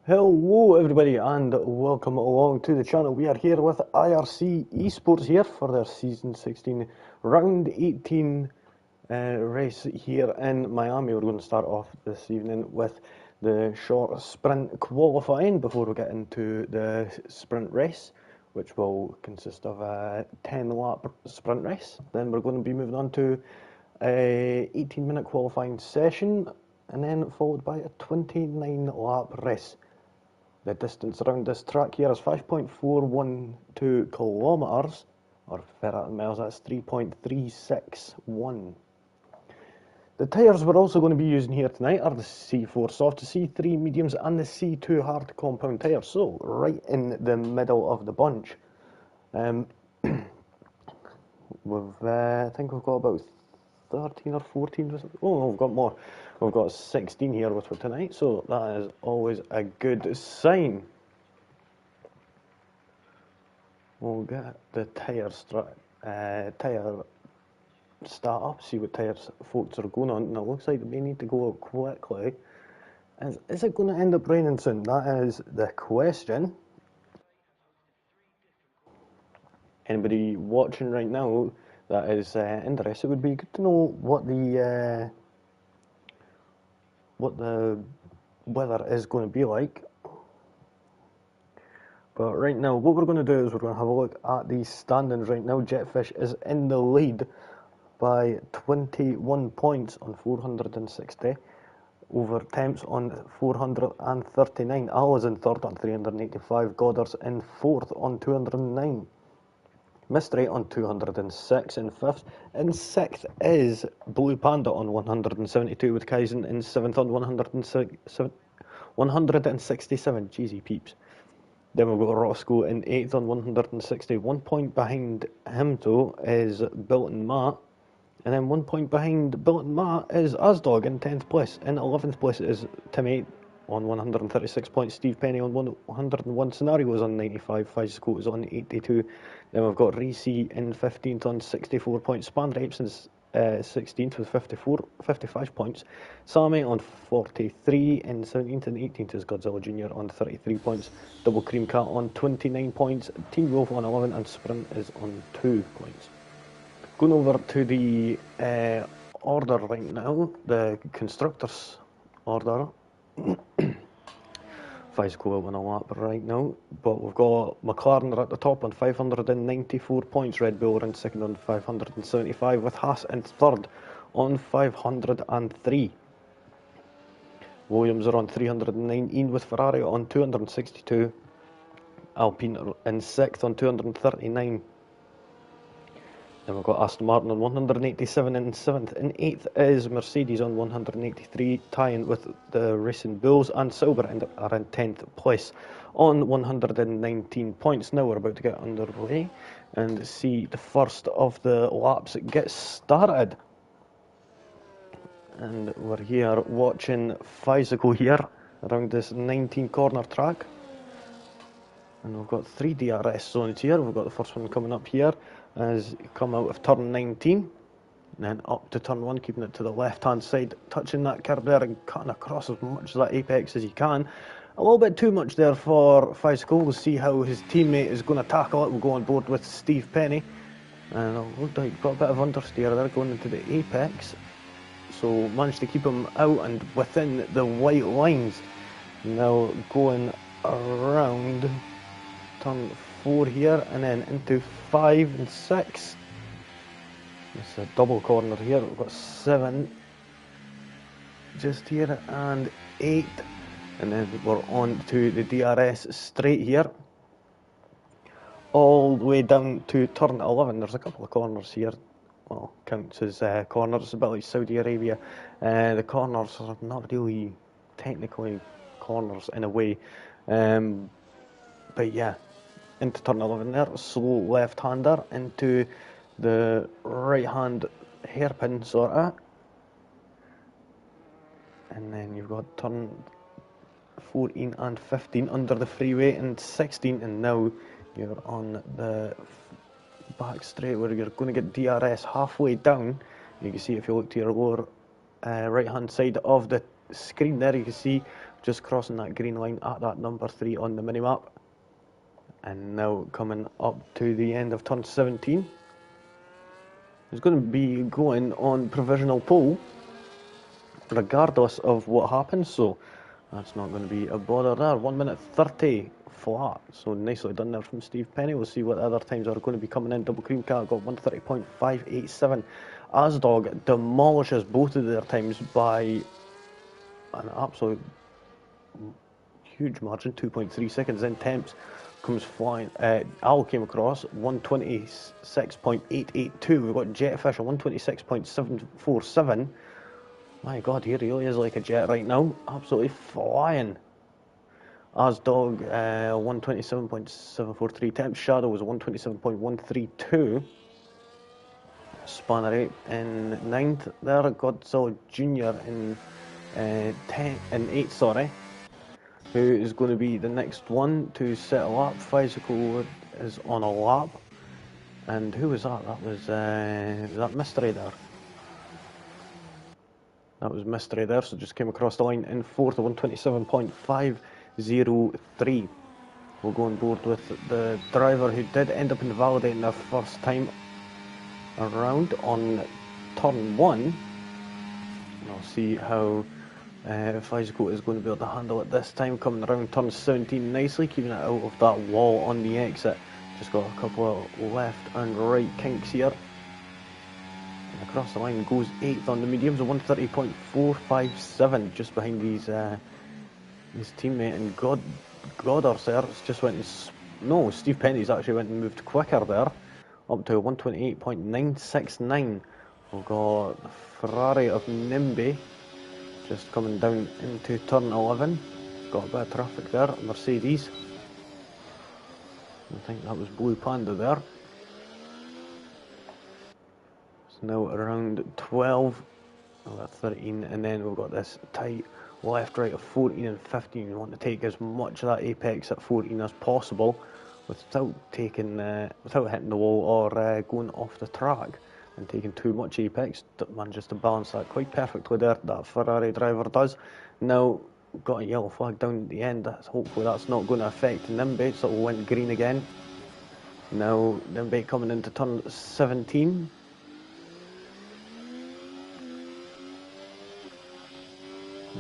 Hello everybody and welcome along to the channel. We are here with IRC eSports here for their Season 16 Round 18 race here in Miami. We're going to start off this evening with the short sprint qualifying before we get into the sprint race, which will consist of a 10-lap sprint race. Then we're going to be moving on to a 18-minute qualifying session and then followed by a 29-lap race. The distance around this track here is 5.412 kilometres, or ferrat miles, that's 3.361. The tyres we're also going to be using here tonight are the C4 soft, the C3 mediums and the C2 hard compound tyres, so right in the middle of the bunch. I think we've got about 13 or 14, oh no, we've got more. We've got 16 here with us tonight, so that is always a good sign. We'll get the tyre start up, see what tyres folks are going on, and it looks like they need to go quickly. Is it going to end up raining soon? That is the question. Anybody watching right now that is interested, it would be good to know what the weather is going to be like. But right now, what we're going to do is we're going to have a look at the standings right now. Jetfish is in the lead by 21 points on 460. Over Temps on 439. Al is in third on 385. Goddard's in fourth on 209. Mystery on 206 in fifth. In sixth is Blue Panda on 172 with Kaizen in seventh on 167. Cheesy peeps. Then we've got Roscoe in eighth on 160. 1 point behind him though is Bilton Matt. And then 1 point behind Bilton Matt is Asdog in 10th place. In 11th place is Tim8 on 136 points. Steve Penny on 101. Scenario is on 95. Fizeco is on 82. Then we've got Reese in 15th on 64 points. Span Rapes in 16th with 55 points. Sammy on 43 in 17th, and 18th is Godzilla Jr. on 33 points. Double Cream Cat on 29 points. Teen Wolf on 11, and Sprint is on 2 points. Going over to the order right now, the constructors order. Fizeco out on a lap right now, but we've got McLaren at the top on 594 points. Red Bull are in second on 575, with Haas in third on 503. Williams are on 319 with Ferrari on 262. Alpine are in sixth on 239. Then we've got Aston Martin on 187 in 7th. In 8th is Mercedes on 183, tying with the Racing Bulls, and Sauber are in 10th place on 119 points. Now we're about to get underway and see the first of the laps get started. And we're here watching Fizeco here around this 19 corner track. And we've got 3 DRS zones here. We've got the first one coming up here as you come out of turn 19, and then up to turn 1, keeping it to the left hand side, touching that curb there and cutting across as much of that apex as you can. A little bit too much there for Fizeco. We'll see how his teammate is going to tackle it. We'll go on board with Steve Penny, and it looked like he's got a bit of understeer there going into the apex, so managed to keep him out and within the white lines. Now going around turn 4 here, and then into 5 and 6. It's a double corner here. We've got 7 just here and 8, and then we're on to the DRS straight here, all the way down to turn 11. There's a couple of corners here, well, counts as corners. It's a bit like Saudi Arabia. The corners are not really technically corners in a way, but yeah, into turn 11 there, slow left-hander into the right-hand hairpin sort of, and then you've got turn 14 and 15 under the freeway, and 16, and now you're on the back straight where you're going to get DRS halfway down. You can see if you look to your lower right-hand side of the screen there, you can see just crossing that green line at that number 3 on the minimap. And now coming up to the end of turn 17. He's going to be going on provisional pole, regardless of what happens, so that's not going to be a bother there. 1 minute 30 flat, so nicely done there from Steve Penny. We'll see what other times are going to be coming in. Double Cream Cat got 130.587. Asdog demolishes both of their times by an absolute huge margin, 2.3 seconds. Then Temps comes flying. Al came across 126.882. We've got Jetfish at 126.747. My God, he really is like a jet right now. Absolutely flying. Asdog 127.743. Temp Shadow was 127.132. Spanner 8 in 9th. There, Godzilla Jr. in 8th, sorry. Who is going to be the next one to set a lap. Physical is on a lap. And who was that? That was that Mystery there. That was Mystery there, so just came across the line in 4th at 127.503. We'll go on board with the driver who did end up invalidating their first time around on turn 1. And I'll see how Physical is going to be able to handle it this time, coming around turn 17 nicely, keeping it out of that wall on the exit. Just got a couple of left and right kinks here. And across the line goes 8th on the mediums, 130.457, just behind his teammate. And Goddard's there just went and no, Steve Penny's actually went and moved quicker there, up to 128.969. We've got Ferrari of Nimby just coming down into turn 11. Got a bit of traffic there. Mercedes. I think that was Blue Panda there. It's now around 12, 13, and then we've got this tight left right of 14 and 15. We want to take as much of that apex at 14 as possible without hitting the wall or going off the track and taking too much apex. Manages to balance that quite perfectly there, that Ferrari driver does. Now got a yellow flag down at the end. Hopefully that's not going to affect Nimby, so it went green again. Now Nimby coming into turn 17.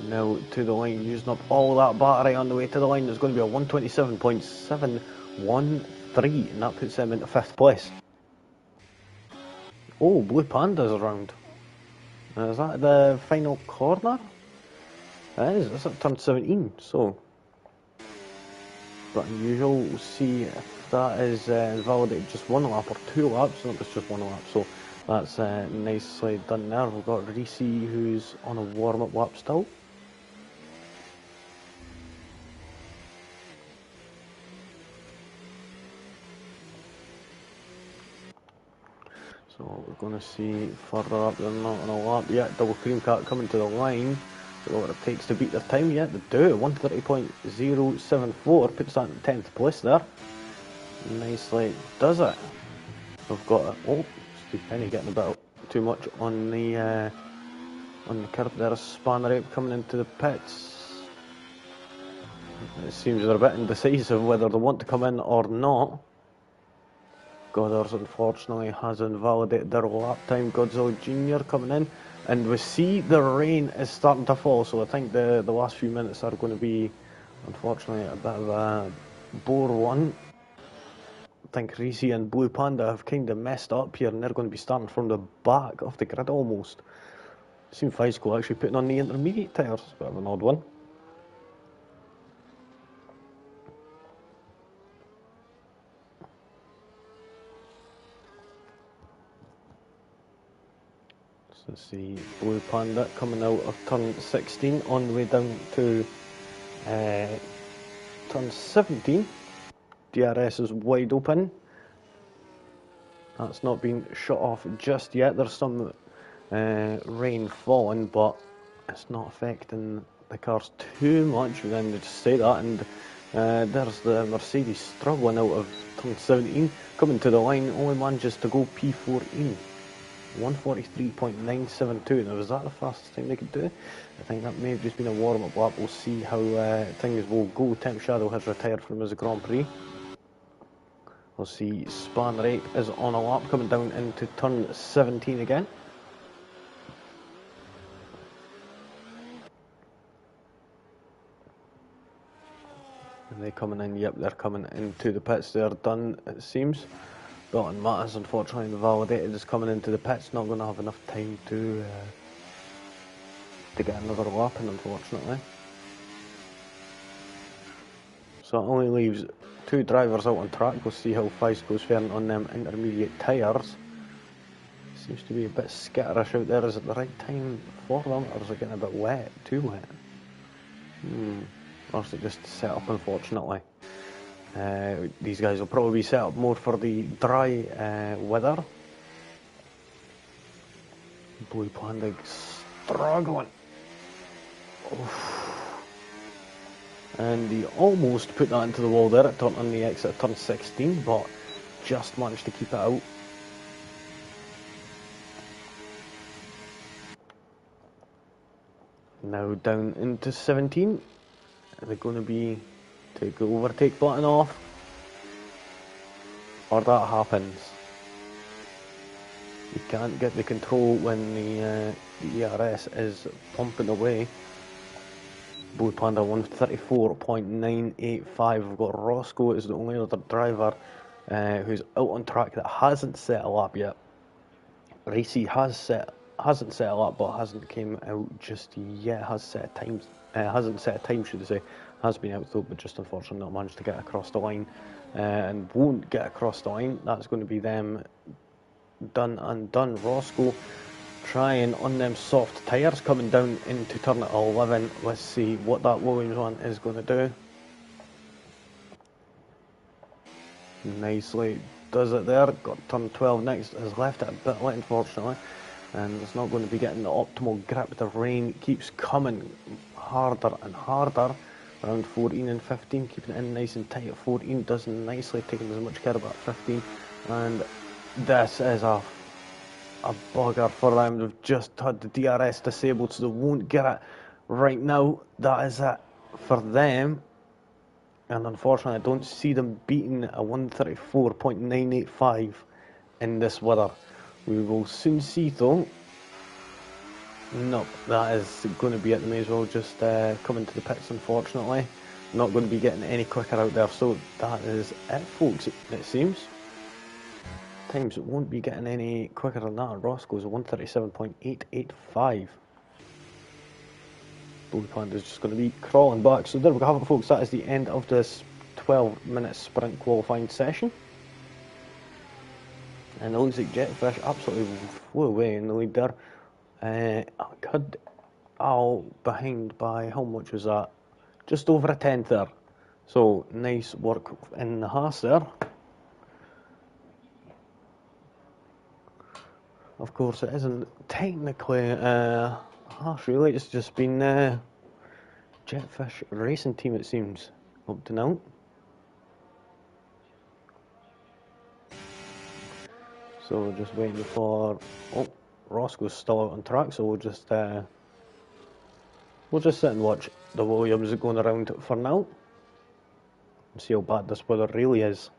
Now to the line, using up all that battery on the way to the line. There's going to be a 127.713, and that puts them into 5th place. Oh, Blue Panda's around. Is that the final corner? It is. That's at turn 17. So, but unusual. We'll see if that is invalidated just 1 lap or 2 laps. No, it's just 1 lap. So that's nicely done there. We've got Reese, who's on a warm-up lap still. So we're going to see further up, they're not on a lap yet. Double Cream Cat coming to the line. Don't know what it takes to beat their time yet. They do. 130.074 puts that in 10th place there. Nicely does it. We've got Steve Penny getting a bit too much on the curb there. Spanner Ape coming into the pits. It seems they're a bit indecisive whether they want to come in or not. Goddard's unfortunately has invalidated their lap time. Godzilla Jr. coming in, and we see the rain is starting to fall, so I think the last few minutes are going to be, unfortunately, a bit of a bore one. I think Reese and Blue Panda have kind of messed up here, and they're going to be starting from the back of the grid almost. Seems Physical actually putting on the intermediate tyres. It's a bit of an odd one. Let's see, Blue Panda coming out of turn 16 on the way down to turn 17. DRS is wide open. That's not been shut off just yet. There's some rain falling, but it's not affecting the cars too much. We then just say that, and there's the Mercedes struggling out of turn 17, coming to the line, only manages to go P14. 1:43.972. Now, was that the fastest time they could do? I think that may have just been a warm-up lap. We'll see how things will go. Temp Shadow has retired from his Grand Prix. We'll see Span Rape is on a lap, coming down into turn 17 again. And they're coming in, yep, they're coming into the pits. They're done, it seems. Dalton Matters, unfortunately, validated is coming into the pits. Not going to have enough time to get another lap in, unfortunately. So it only leaves 2 drivers out on track. We'll see how Fiseco's faring on them intermediate tyres. Seems to be a bit skitterish out there. Is it the right time for them, or is it getting a bit wet? Too wet? Or is it just set up, unfortunately? These guys will probably be set up more for the dry weather. Blue Panda struggling. Oof. And he almost put that into the wall there on the exit of turn 16, but just managed to keep it out. Now down into 17. Are they going to be take the overtake button off? Or that happens. You can't get the control when the ERS is pumping away. Blue Panda 1:34.985. We've got Roscoe is the only other driver who's out on track that hasn't set a lap yet. Racy hasn't set a lap, but hasn't came out just yet. Hasn't set a time, should I say. Has been out though, but just unfortunately not managed to get across the line, and won't get across the line. That's going to be them done and done. Roscoe trying on them soft tyres coming down into turn 11. Let's see what that Williams one is going to do. Nicely does it there. Got turn 12 next. Has left it a bit late, unfortunately, and it's not going to be getting the optimal grip. The rain keeps coming harder and harder. Around 14 and 15, keeping it in nice and tight at 14. Does nicely, taking as much care about 15. And this is a bugger for them. They've just had the DRS disabled, so they won't get it right now. That is it for them. And unfortunately, I don't see them beating a 1:34.985 in this weather. We will soon see, though. Nope, that is going to be it. They may as well just come into the pits, unfortunately. Not going to be getting any quicker out there, so that is it, folks, it seems. Times won't be getting any quicker than that. Roscoe's 1:37.885. Blue Panda's just going to be crawling back. So there we have it, folks. That is the end of this 12-minute sprint qualifying session. And it looks like Jetfish absolutely flew away in the lead there. Had Al behind by, how much was that? Just over a tenth there. So nice work in the Haas there. Of course, it isn't technically Haas really. It's just been Jetfish Racing Team, it seems, up to now. So we're just waiting for. Oh, Roscoe's still out on track, so we'll just sit and watch the Williams going around for now and see how bad this weather really is.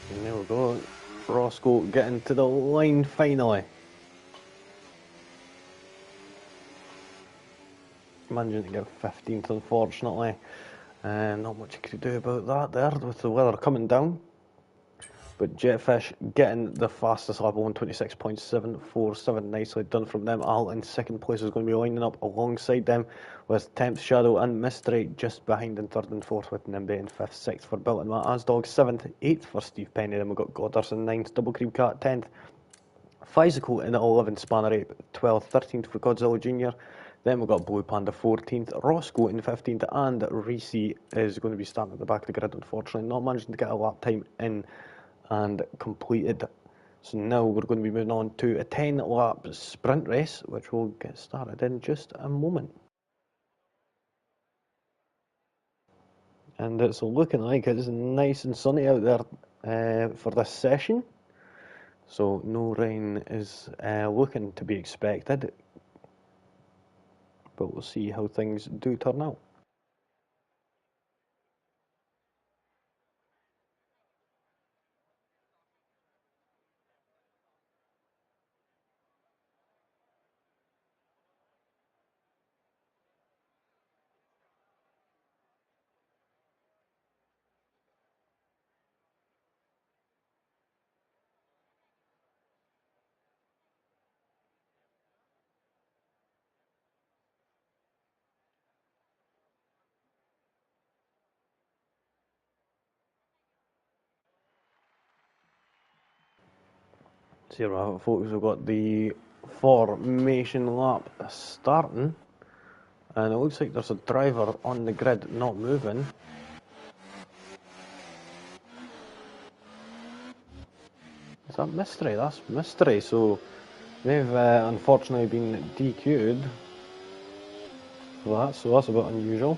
And there we go, Roscoe getting to the line finally. Managing to get 15th, unfortunately. Not much you could do about that there with the weather coming down. But Jetfish getting the fastest lap, 1:26.747, nicely done from them. Al in second place is going to be lining up alongside them with 10th Shadow and Mystery just behind in third and fourth, with Nimby in fifth, sixth for Bilt and Matt Asdog, seventh, eighth for Steve Penny. Then we've got Goddard in ninth, Double Cream Cat 10th, Physical in 11th, Spanner Ape 12th, 13th for Godzilla Jr. Then we've got Blue Panda 14th, Roscoe in 15th, and Reese is going to be starting at the back of the grid, unfortunately, not managing to get a lap time in and completed. So now we're going to be moving on to a 10-lap sprint race, which will get started in just a moment. And it's looking like it's nice and sunny out there for this session. So no rain is looking to be expected, but we'll see how things do turn out. So here we have it, folks. We've got the formation lap starting, and it looks like there's a driver on the grid not moving. Is that Mystery? That's Mystery. So they've unfortunately been DQ'd for that, so that's a bit unusual.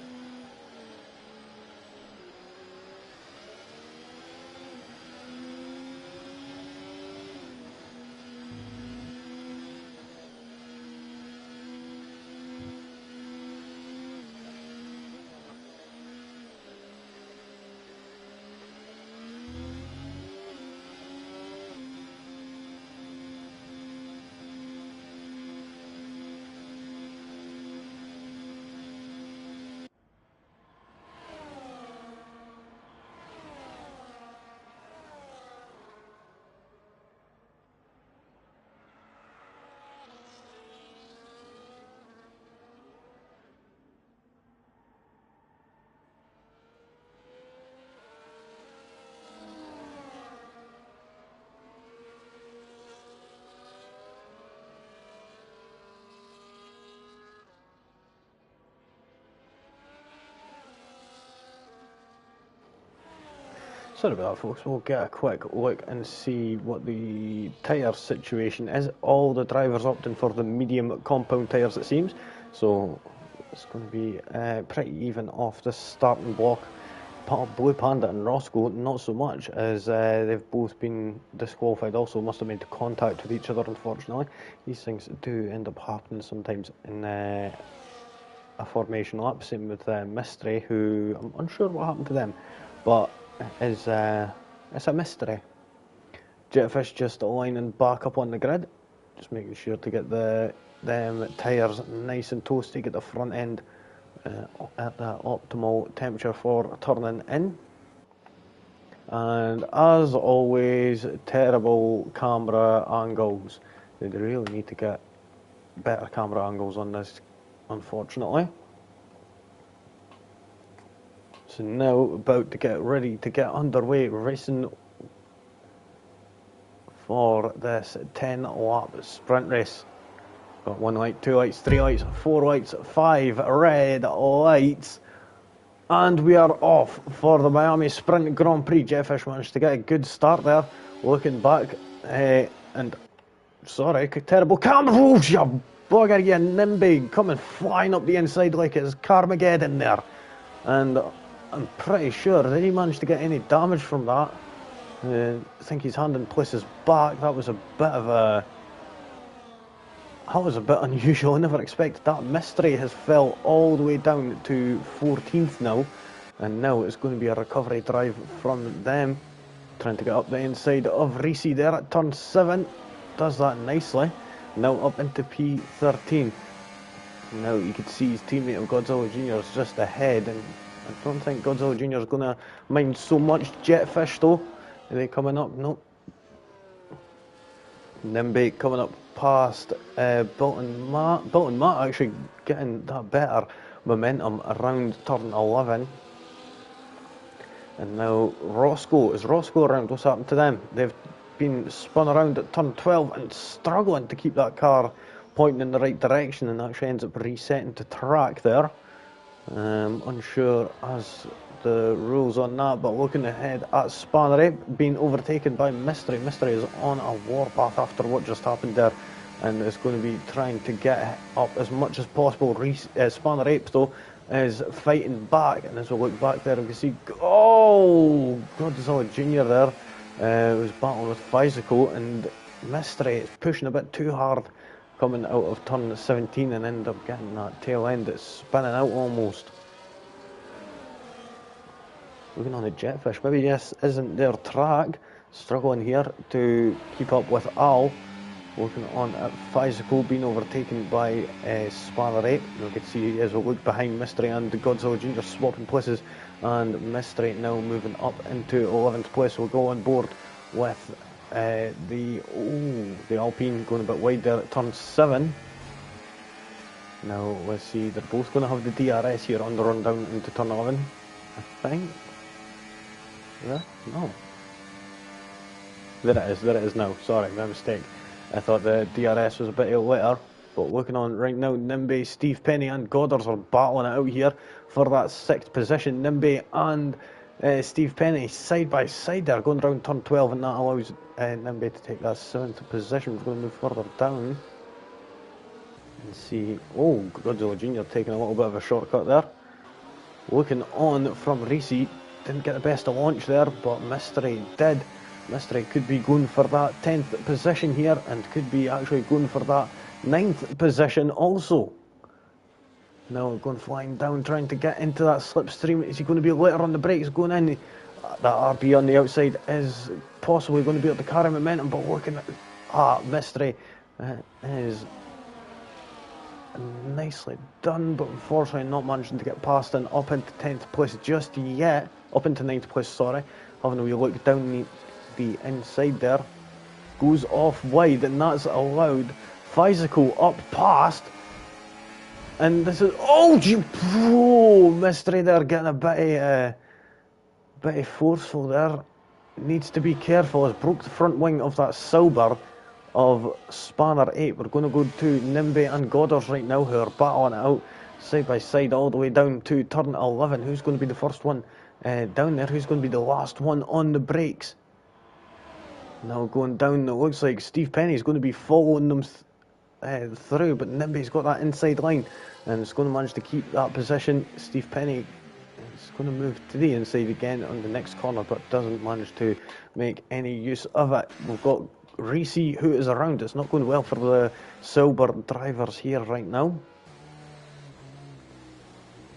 Sorry about that, folks. We'll get a quick look and see what the tyre situation is. All the drivers opting for the medium compound tyres, it seems. So it's going to be pretty even off the starting block. Blue Panda and Roscoe, not so much, as they've both been disqualified. Also, must have made contact with each other, unfortunately. These things do end up happening sometimes in a formation lap. Same with Mystery, who I'm unsure what happened to them, but it's a mystery. Jetfish just lining back up on the grid, just making sure to get them tyres nice and toasty, get the front end at the optimal temperature for turning in. And as always, terrible camera angles. They really need to get better camera angles on this, unfortunately. So now about to get ready to get underway, racing for this 10-lap sprint race. Got 1 light, 2 lights, 3 lights, 4 lights, 5 red lights. And we are off for the Miami Sprint Grand Prix. Jetfish managed to get a good start there. Looking back, and sorry, terrible camera. Oh, you bugger, you Nimby, coming flying up the inside like it's Carmageddon there. And I'm pretty sure, did he manage to get any damage from that? I think his hand in place is back. That was a bit unusual. I never expected that. Mystery has fell all the way down to 14th now, and now it's going to be a recovery drive from them, trying to get up the inside of Reese there at turn 7. Does that nicely. Now up into P13. Now you can see his teammate of Godzilla Jr. is just ahead, and I don't think Godzilla Jr. is going to mind so much. Jetfish though, Are they coming up? Nope. Nimby coming up past Bolton Matt actually getting that better momentum around turn 11. And now Roscoe. Is Roscoe around? What's happened to them? They've been spun around at turn 12 and struggling to keep that car pointing in the right direction, and actually ends up resetting to track there. Unsure as the rules on that, but looking ahead at Spanner 8 being overtaken by Mystery. Mystery is on a warpath after what just happened there, and is going to be trying to get up as much as possible. Spanner 8 though is fighting back, and as we look back there we can see, oh, Godzilla Jr. there was battling with Physical, and Mystery is pushing a bit too hard coming out of turn 17 and end up getting that tail end that's spinning out almost. Looking on the Jetfish, maybe this isn't their track. Struggling here to keep up with Al. Looking on at Physical being overtaken by Spanner 8. You can see as we look behind Mystery and Godzilla Jr. swapping places, and Mystery now moving up into 11th place. We'll go on board with the Alpine going a bit wide there at turn 7. Now let's see, they're both going to have the DRS here on the run down into turn 11, I think. Yeah? No. There it is now, sorry, my mistake. I thought the DRS was a bit later, but looking on right now, Nimby, Steve Penny and Goddard are battling it out here for that 6th position. Nimby and Steve Penny side by side there, going around turn 12, and that allows Nimby to take that 7th position. We're going to move further down and see, oh, Godzilla Jr. taking a little bit of a shortcut there. Looking on from Reese, didn't get the best of launch there, but Mystery did. Mystery could be going for that 10th position here, and could be actually going for that 9th position also. Now going flying down, trying to get into that slipstream. Is he going to be later on the brakes going in? That RB on the outside is possibly going to be able to carry momentum, but looking at Mystery is nicely done, but unfortunately not managing to get past and up into 10th place just yet. Up into 9th place, sorry. Having a wee look down the inside there. Goes off wide, and that's allowed Physical up past. And this is, Mystery there getting a bit forceful there. Needs to be careful, as broke the front wing of that Sauber of Spanner 8. We're going to go to Nimby and Goddard right now, who are battling it out side by side all the way down to turn 11. Who's going to be the first one down there? Who's going to be the last one on the brakes? Now going down, it looks like Steve Penny's going to be following them through, but Nimby's got that inside line and is going to manage to keep that position. Steve Penny is going to move to the inside again on the next corner, but doesn't manage to make any use of it. We've got Reese, who is around. It's not going well for the Sauber drivers here right now.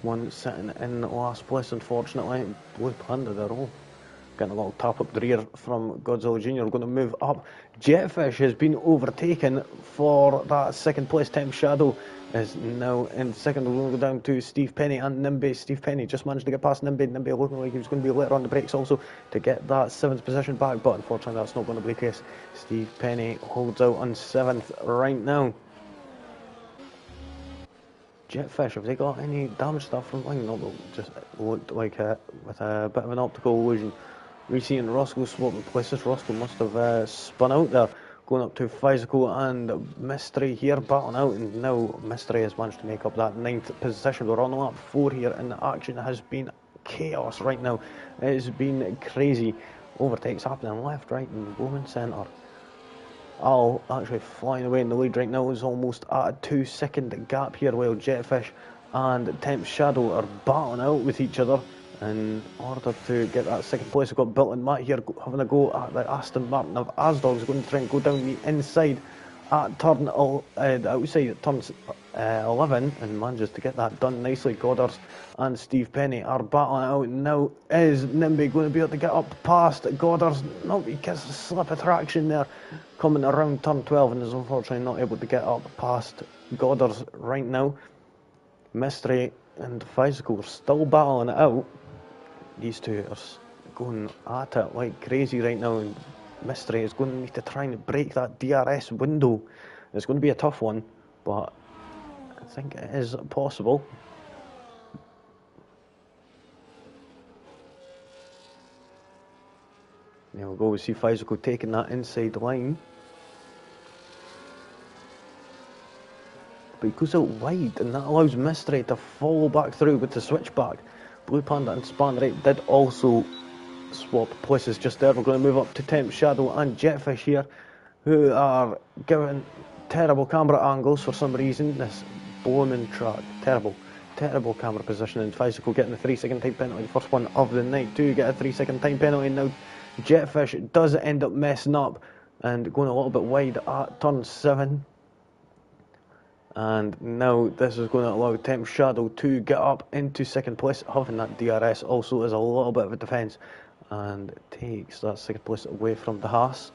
One sitting in last place, unfortunately. Blue Panda there, getting a little tap up the rear from Godzilla Jr. We're going to move up. Jetfish has been overtaken for that 2nd place. Temp Shadow is now in 2nd. We're going to go down to Steve Penny and Nimby. Steve Penny just managed to get past Nimby. Nimby looking like he was going to be later on the brakes also to get that 7th position back, but unfortunately that's not going to be the case. Steve Penny holds out on 7th right now. Jetfish, have they got any damage stuff from line? No, just looked like with a bit of an optical illusion. Reese and Roscoe swapping places. Roscoe must have spun out there, going up to Physical and Mystery here battling out, and now Mystery has managed to make up that 9th position. We're on lap 4 here, and the action has been chaos right now. It's been crazy. Overtakes happening left, right, and woman centre. Al actually flying away in the lead right now. Is almost at a 2-second gap here, while Jetfish and Temp Shadow are battling out with each other in order to get that 2nd place. We've got Built and Matt here having a go at the Aston Martin of Asdog. Is going to try and go down the inside at turn outside at turn 11, and manages to get that done nicely. Goddard and Steve Penny are battling out. Now is Nimby going to be able to get up past Goddard? No, he gets a slip of traction there coming around turn 12, and is unfortunately not able to get up past Goddard right now. Mystery and Physical are still battling it out. These two are going at it like crazy right now, and Mystery is going to need to try and break that DRS window. It's going to be a tough one, but I think it is possible. There we go, we see Physical taking that inside line. But he goes out wide, and that allows Mystery to follow back through with the switchback. Blue Panda and Spanray did also swap places just there. We're going to move up to Temp Shadow and Jetfish here, who are giving terrible camera angles for some reason. This blooming track, terrible camera positioning. Physical getting the 3-second time penalty, the first one of the night to get a 3-second time penalty. Now Jetfish does end up messing up and going a little bit wide at turn 7. And now this is going to allow Temp Shadow to get up into second place. Having that DRS also is a little bit of a defence, and takes that second place away from the Haas.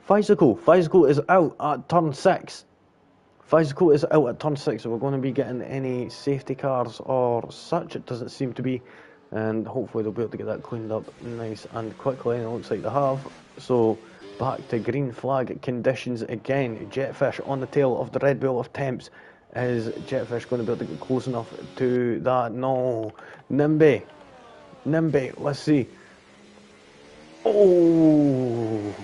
Physical is out at turn 6. Physical is out at turn 6, so we're going to be getting any safety cars or such. It doesn't seem to be, and hopefully they'll be able to get that cleaned up nice and quickly, and it looks like they have. So back to green flag conditions again. Jetfish on the tail of the Red Bull of Temps. Is Jetfish going to be able to get close enough to that? No. Nimby, let's see. Oh!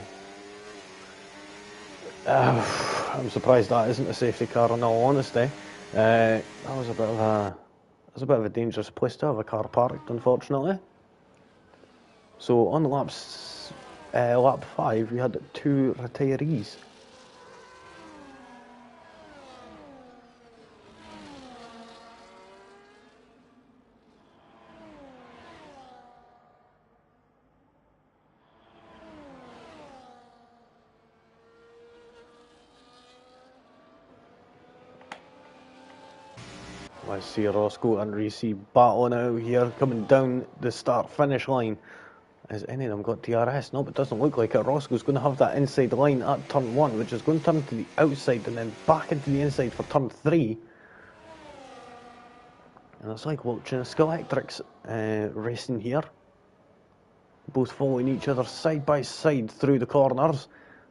I'm surprised that isn't a safety car, in all honesty. That was a bit of a dangerous place to have a car parked, unfortunately. So on the lap 5, we had 2 retirees. Let's see Roscoe and Reese battling out here, coming down the start-finish line. Has any of them got DRS? No, but it doesn't look like it. Roscoe's going to have that inside line at turn 1, which is going to turn to the outside and then back into the inside for turn 3. And it's like watching a Skelectrics racing here. Both following each other side by side through the corners.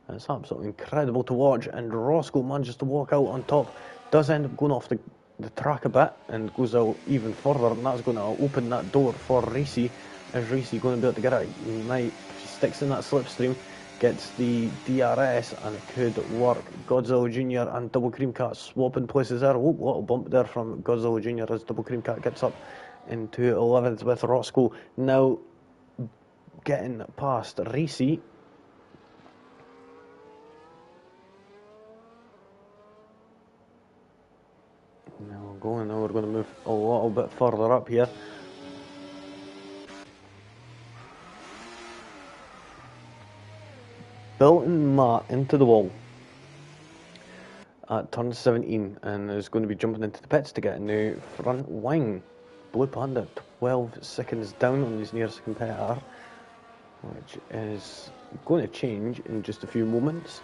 And it's absolutely incredible to watch. And Roscoe manages to walk out on top. Does end up going off the track a bit and goes out even further. And that's going to open that door for Reese. Is Reese going to be able to get it? He might. If he sticks in that slipstream, gets the DRS, and it could work. Godzilla Jr. and Double Cream Cat swapping places there. Oh, little bump there from Godzilla Jr. as Double Cream Cat gets up into 11th with Roscoe. Now getting past Reese. Now we're going to move a little bit further up here. Built-in mat into the wall at turn 17, and is going to be jumping into the pits to get a new front wing. Blue Panda 12 seconds down on his nearest competitor, which is going to change in just a few moments.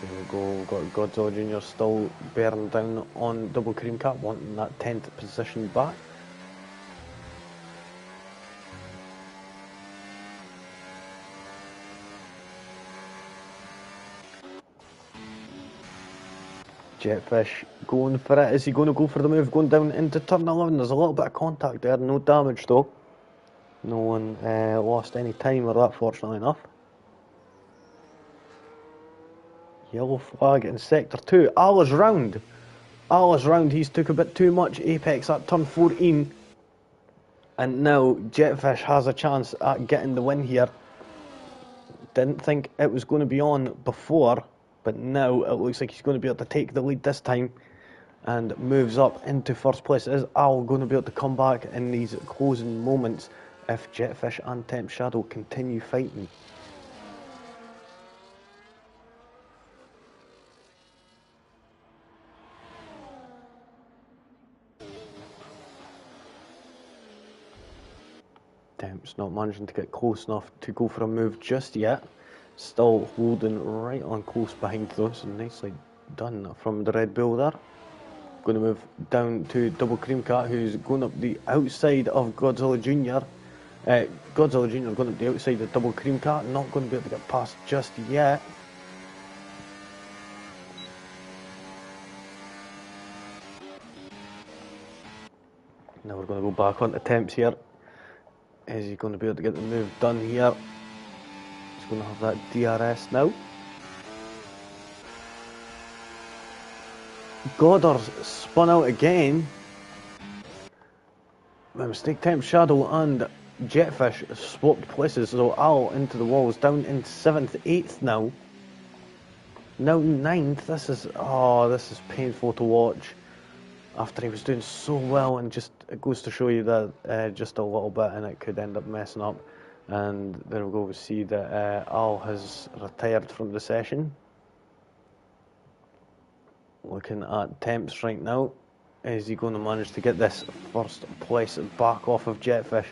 There we go, we've got Godzilla Jr. still bearing down on Double Cream Cat, wanting that 10th position back. Jetfish going for it. Is he going to go for the move going down into turn 11? There's a little bit of contact there, no damage though. No one lost any time with that, fortunately enough. Yellow flag in sector 2. Alice round. He's took a bit too much apex at turn 14. And now Jetfish has a chance at getting the win here. Didn't think it was going to be on before, but now it looks like he's going to be able to take the lead this time and moves up into first place. Is Al going to be able to come back in these closing moments if Jetfish and Temp Shadow continue fighting? Temp's not managing to get close enough to go for a move just yet. still holding right on close behind those. Nicely done from the Red Bull there. Going to move down to Double Cream Cat, who's going up the outside of Godzilla Jr. Godzilla Jr. going up the outside of Double Cream Cat, not going to be able to get past just yet. Now we're going to go back on attempts here. Is he going to be able to get the move done here? He's going to have that DRS now. Goddard's spun out again. My mistake. Temp Shadow and Jetfish swapped places, so Al into the walls, down in 7th, 8th now. Now 9th. This is painful to watch. After he was doing so well, and just it goes to show you that just a little bit, and it could end up messing up. And then we'll go to see that Al has retired from the session. Looking at temps right now. Is he going to manage to get this first place back off of Jetfish?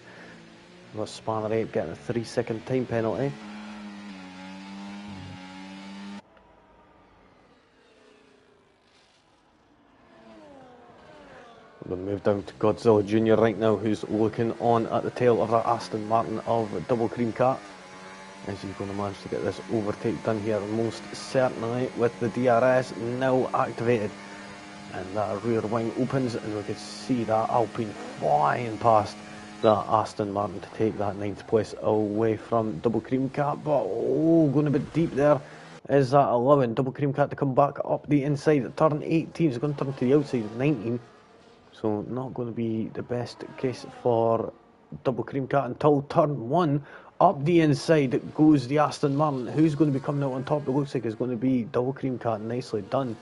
We've got Spanner 8 getting a 3-second time penalty. We're going to move down to Godzilla Jr. right now, who's looking on at the tail of that Aston Martin of Double Cream Cat. Is he going to manage to get this overtake done here? Most certainly, with the DRS now activated. And that rear wing opens, and we can see that Alpine flying past that Aston Martin to take that 9th place away from Double Cream Cat. But going a bit deep there is that 11. Double Cream Cat to come back up the inside. Turn 18 is going to turn to the outside of 19. So not going to be the best case for Double Cream Cat until turn 1. Up the inside goes the Aston Martin. Who's going to be coming out on top? It looks like it's going to be Double Cream Cat. Nicely done.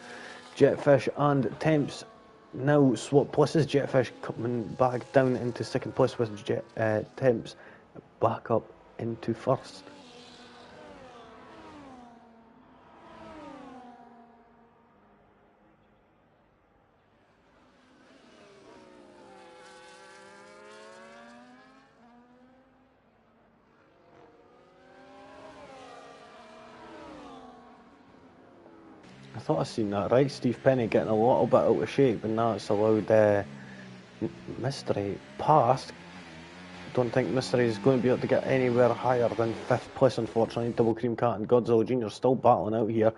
Jetfish and Temps now swap places. Jetfish coming back down into 2nd place with Temps back up into 1st. I thought I seen that right. Steve Penny getting a little bit out of shape, and now it's allowed Mystery past. Don't think Mystery is going to be able to get anywhere higher than 5th place, unfortunately. Double Cream Cat and Godzilla Jr. still battling out here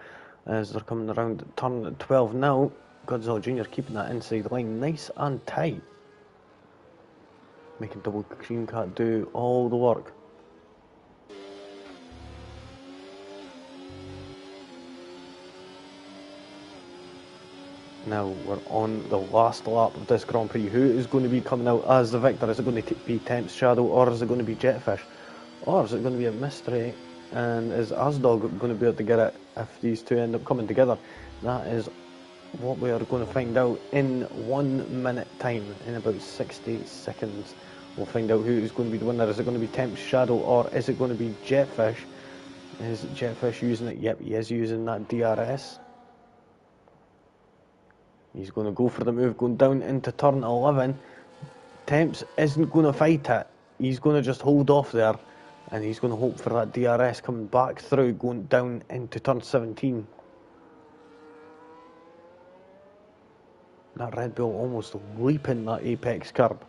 as they're coming around turn 12 now. Godzilla Jr. keeping that inside line nice and tight, making Double Cream Cat do all the work. Now we're on the last lap of this Grand Prix. Who is going to be coming out as the victor? Is it going to be Temps Shadow, or is it going to be Jetfish? Or is it going to be a mystery? And is Asdog going to be able to get it if these two end up coming together? That is what we are going to find out in 1 minute time. In about 60 seconds we'll find out who is going to be the winner. Is it going to be Temps Shadow, or is it going to be Jetfish? Is Jetfish using it? Yep, he is using that DRS. He's going to go for the move, going down into turn 11. Temps isn't going to fight it. He's going to just hold off there, and he's going to hope for that DRS coming back through, going down into turn 17. That Red Bull almost leaping that apex curb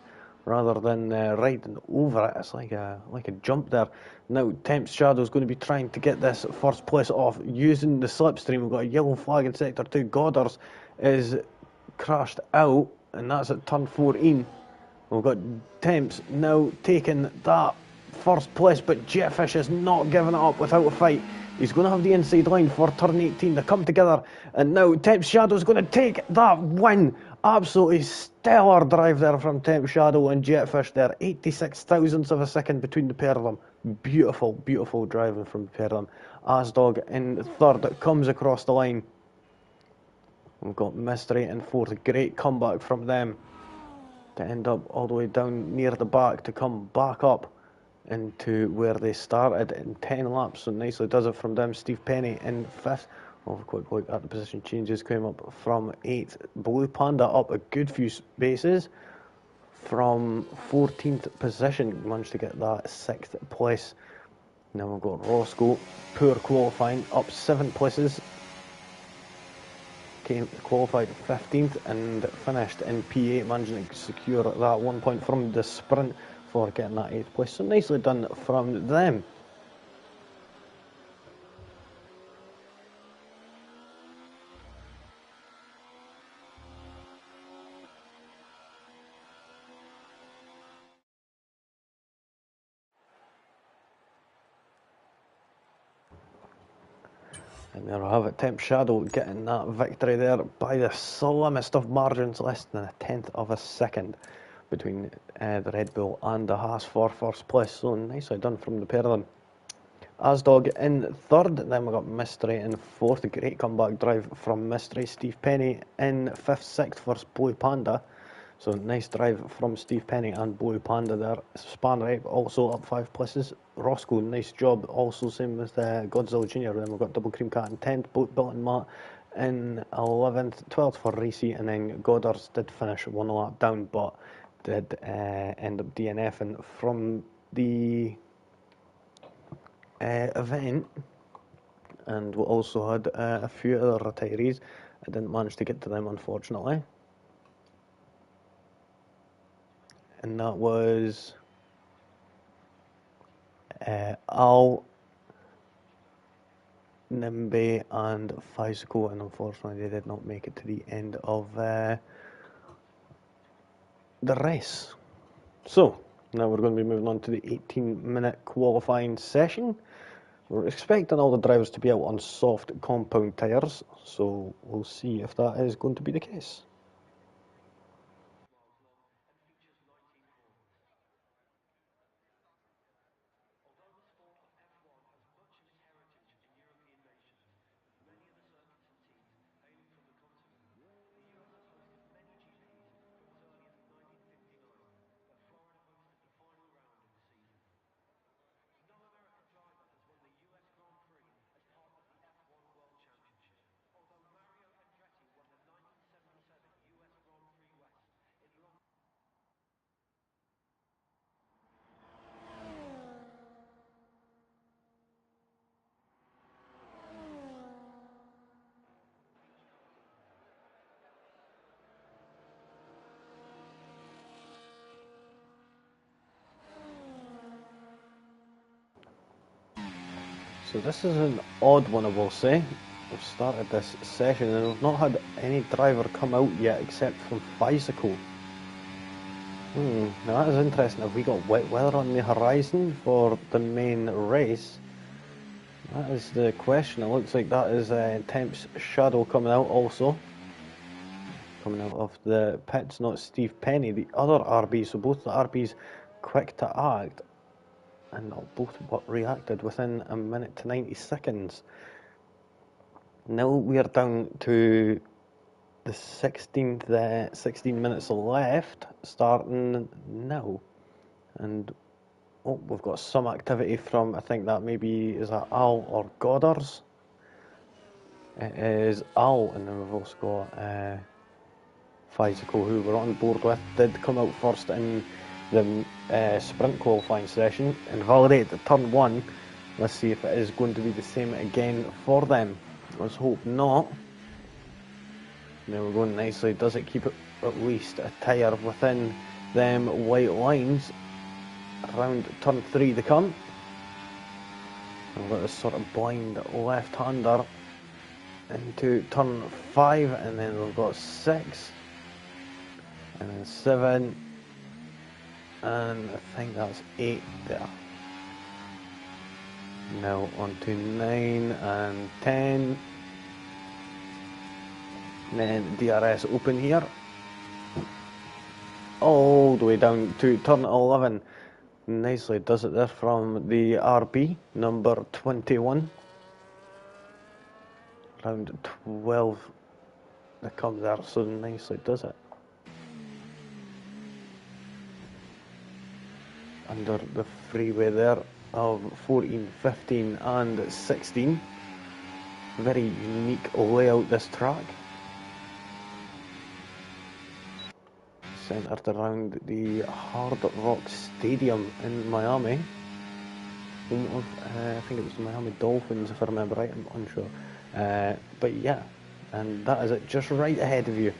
rather than riding over it. It's like a jump there. Now Temps Shadow is going to be trying to get this first place off using the slipstream. We've got a yellow flag in sector 2. Goddard's is crashed out, and that's at turn 14. We've got Temps now taking that first place, but Jetfish is not giving it up without a fight. He's going to have the inside line for turn 18 to come together, and now Temps Shadow is going to take that win. Absolutely stellar drive there from Temps Shadow and Jetfish there. 86 thousandths of a second between the pair of them. Beautiful, beautiful driving from the pair of them. Asdog in 3rd comes across the line. We've got Mystery in 4th. Great comeback from them to end up all the way down near the back to come back up into where they started in 10 laps. So nicely does it from them. Steve Penny in 5th. We'll have a quick look at the position changes. Came up from 8th. Blue Panda up a good few spaces from 14th position. Managed to get that 6th place. Now we've got Roscoe, poor qualifying, up 7 places. Qualified 15th and finished in P8, managing to secure that 1 point from the sprint for getting that 8th place. So nicely done from them. And there we have it, Temp Shadow getting that victory there by the slimmest of margins, less than a tenth of a second between the Red Bull and the Haas for first place. So nicely done from the pair of them. Asdog in third, then we got Mystery in fourth. A great comeback drive from Mystery. Steve Penny in fifth, sixth for Blue Panda. So nice drive from Steve Penny and Blue Panda there. Spanripe also up 5 places. Roscoe, nice job. Also same with Godzilla Jr. Then we've got Double Cream Cat in 10th. Bill and Matt in 11th. 12th for Racy. And then Goddard's did finish 1 lap down, but did end up DNFing from the event. And we also had a few other retirees. I didn't manage to get to them, unfortunately. And that was Al, Nimbe and Faisco, and unfortunately they did not make it to the end of the race. So now we're going to be moving on to the 18-minute qualifying session. We're expecting all the drivers to be out on soft compound tyres, so we'll see if that is going to be the case. So this is an odd one, I will say. We've started this session and we've not had any driver come out yet except from Bicycle. Now that is interesting. Have we got wet weather on the horizon for the main race? That is the question. It looks like that is Temp's Shadow coming out also. Coming out of the pits, not Steve Penny, the other RB. So both the RBs quick to act. And both reacted within a minute to 90 seconds. Now we are down to the 16th, 16 minutes left, starting now. And we've got some activity from, I think that maybe, is that Al or Goddard's? It is Al, and then we've also got Physical, who we're on board with, did come out first in the sprint qualifying session and validate turn 1. Let's see if it is going to be the same again for them. Let's hope not. Now we're going nicely. Does it keep it at least a tyre within them white lines? Around turn 3 to come. And we've got this sort of blind left-hander into turn 5, and then we've got 6 and then 7, and I think that's 8 there. Now on to 9 and 10. And then DRS open here. All the way down to turn 11. Nicely does it there from the RB, number 21. Round 12 that comes there, so nicely does it. Under the freeway there of 14, 15 and 16. Very unique layout, this track. Centred around the Hard Rock Stadium in Miami. home of. I think it was the Miami Dolphins, if I remember right. I'm unsure. But yeah, and that is it, just right ahead of you,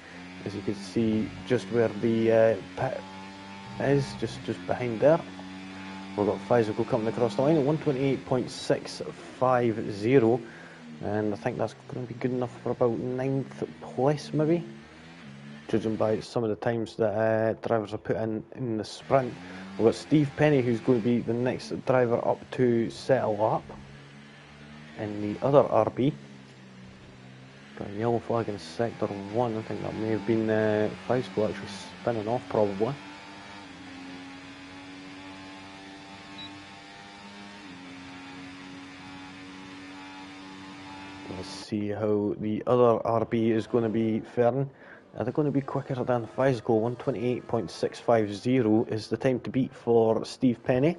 as you can see, just where the pit is, just behind there. We've got Physical coming across the line at 128.650, and I think that's going to be good enough for about 9th place, maybe, judging by some of the times that drivers are put in the sprint. We've got Steve Penny, who's going to be the next driver up to settle up in the other RB. Got a yellow flag in sector 1. I think that may have been Physical actually spinning off, probably. Let's see how the other RB is going to be faring. Are they going to be quicker than Physical? 128.650 is the time to beat for Steve Penny.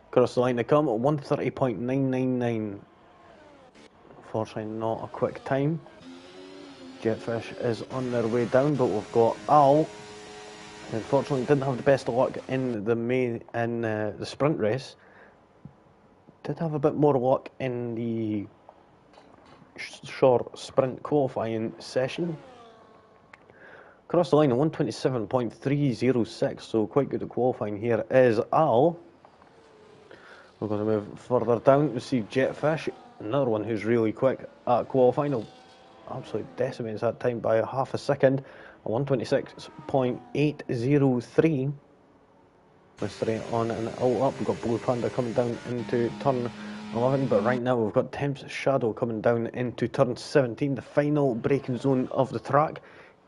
Across the line to come at 130.999. Unfortunately, not a quick time. Jetfish is on their way down, but we've got Al. Unfortunately, didn't have the best of luck in the sprint race. Did have a bit more luck in the short sprint qualifying session. Across the line at 127.306, so quite good at qualifying here is Al. We're going to move further down to see Jetfish, another one who's really quick at qualifying. Absolutely decimates that time by a half a second. 126.803. Mystery on and out up. We've got Blue Panda coming down into turn 11, but right now we've got Temps Shadow coming down into turn 17, the final braking zone of the track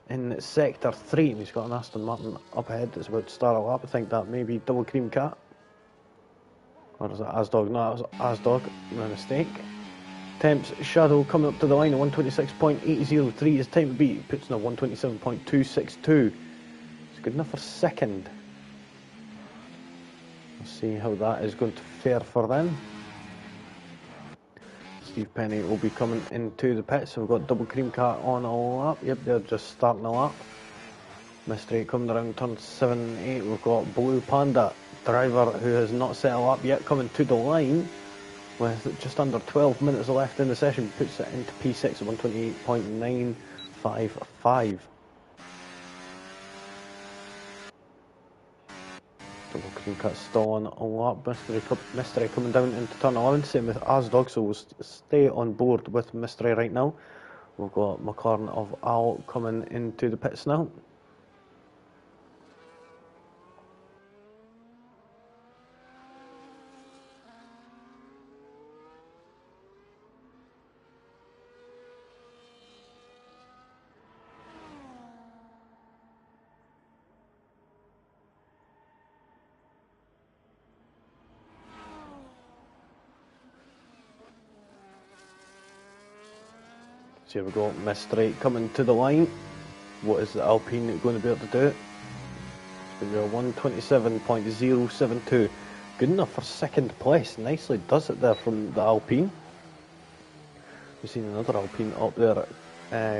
in sector 3. And he's got an Aston Martin up ahead that's about to start a lap. I think that may be Double Cream Cat. Or is it Asdog? No, it was Asdog. My mistake. Temps Shadow coming up to the line at 126.803 is time to beat. Puts in a 127.262. It's good enough for second. We'll see how that is going to fare for them. Steve Penny will be coming into the pits. So we've got Double Cream Cat on a lap. Yep, they're just starting a lap. Mystery coming around turn 7, 8. We've got Blue Panda, driver who has not set a lap yet, coming to the line with just under 12 minutes left in the session. Puts it into P6 at 128.955. Double Cream Cat still on a lap. Mystery coming down into turn 11. Same with Asdog, so we'll stay on board with Mystery right now. We've got McLaren of Al coming into the pits now. So here we go, Mystery coming to the line. What is the Alpine going to be able to do? It's going to be a 127.072. Good enough for second place. Nicely does it there from the Alpine. We've seen another Alpine up there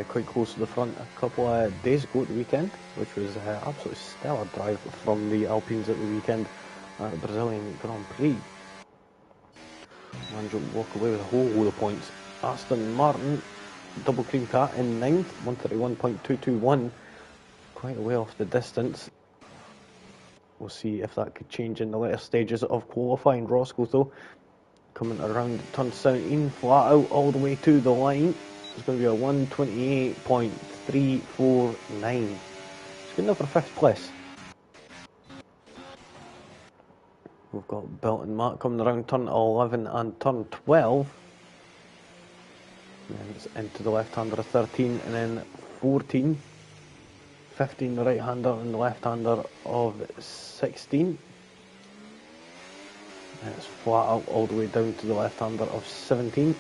quite close to the front a couple of days ago at the weekend, which was an absolutely stellar drive from the Alpines at the weekend at the Brazilian Grand Prix. Managed to walk away with a whole load of points. Aston Martin, Double Cream Cat in 9th, 131.221. Quite a way off the distance. We'll see if that could change in the later stages of qualifying. Roscoe, though, coming around turn 17, flat out all the way to the line. It's going to be a 128.349. It's good enough for 5th place. We've got Belton Matt coming around turn 11 and turn 12. And then it's into the left-hander of 13 and then 14. 15 the right-hander and the left-hander of 16. And it's flat out all the way down to the left-hander of 17.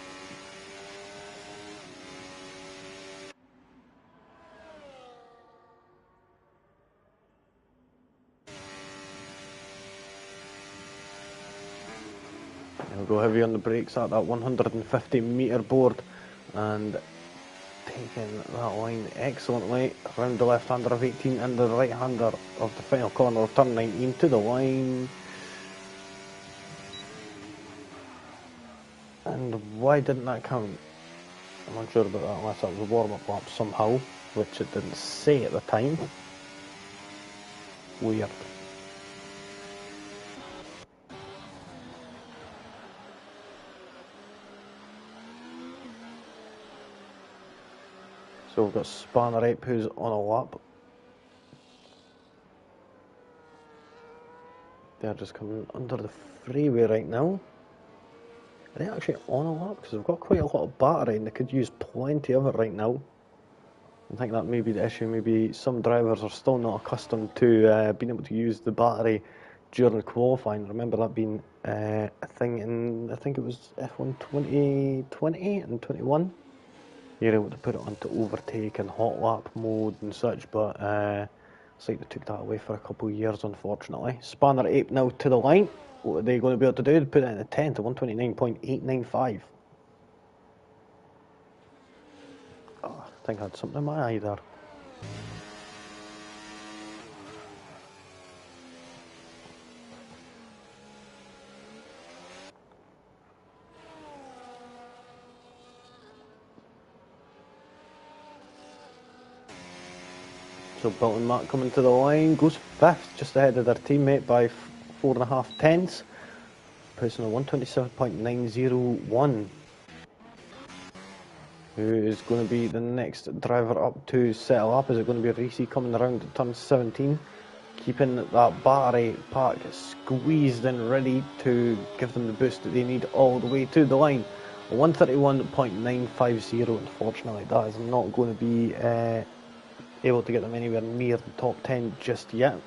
We'll go heavy on the brakes at that 150 metre board, and taking that line excellently around the left-hander of 18 and the right-hander of the final corner of turn 19 to the line. And why didn't that count? I'm unsure about that unless that was a warm-up lap somehow, which it didn't say at the time. Weird. So we've got Spanner Ape who's on a lap. They're just coming under the freeway right now. Are they actually on a lap? Because they've got quite a lot of battery and they could use plenty of it right now. I think that may be the issue. Maybe some drivers are still not accustomed to being able to use the battery during qualifying. Remember that being a thing in, I think it was F1 2020 and 21. You're able to put it onto overtake and hot lap mode and such, but it's like they took that away for a couple of years, unfortunately. Spanner Ape now to the line. What are they going to be able to do? Put it in a 10 to 129.895. Oh, I think I had something in my eye there. So Bilton Mark coming to the line, goes fifth, just ahead of their teammate by 4.5 tenths. Puts on a 127.901. Who is going to be the next driver up to settle up? Is it going to be Reese coming around at turn 17? Keeping that battery pack squeezed and ready to give them the boost that they need all the way to the line. 131.950, unfortunately, that is not going to be able to get them anywhere near the top 10 just yet.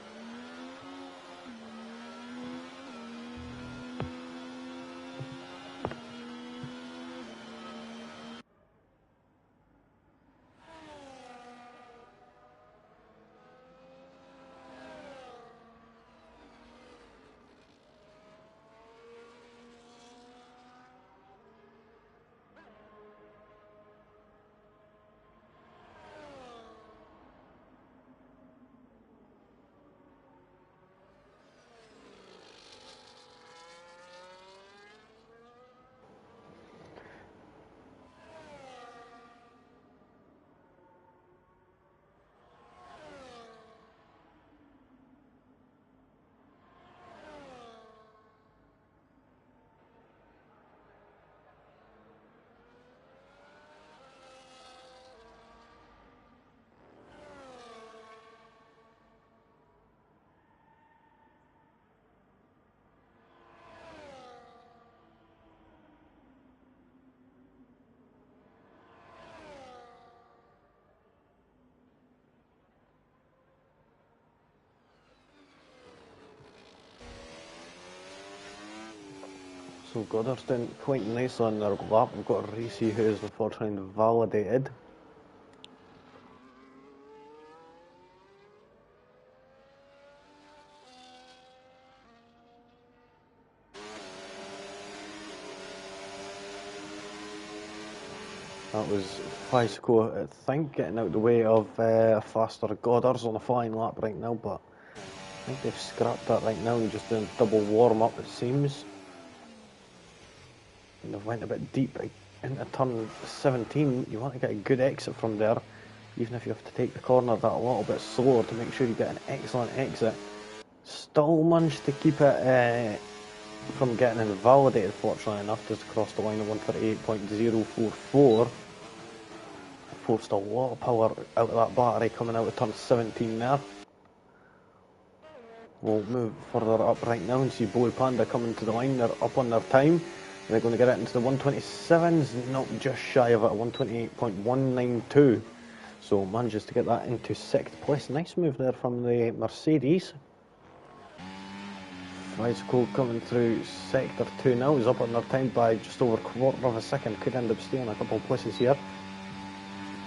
So Goddard's doing quite nicely on their lap. We've got Reese who is unfortunately validated. That was Bicycle, I think, getting out the way of faster Goddard's on a flying lap right now, but I think they've scrapped that right now and just doing double warm up, it seems. And they've went a bit deep into turn 17. You want to get a good exit from there, even if you have to take the corner that a little bit slower to make sure you get an excellent exit. Still managed to keep it from getting invalidated, fortunately enough, just across the line of 138.044. Forced a lot of power out of that battery coming out of turn 17 there. We'll move further up right now and see Boy Panda coming to the line. They're up on their time. They're going to get it into the 127s, not just shy of it, 128.192. So manages to get that into 6th place. Nice move there from the Mercedes. Bicycle coming through sector 2 now. He's up on their time by just over a quarter of a second. Could end up staying a couple of places here.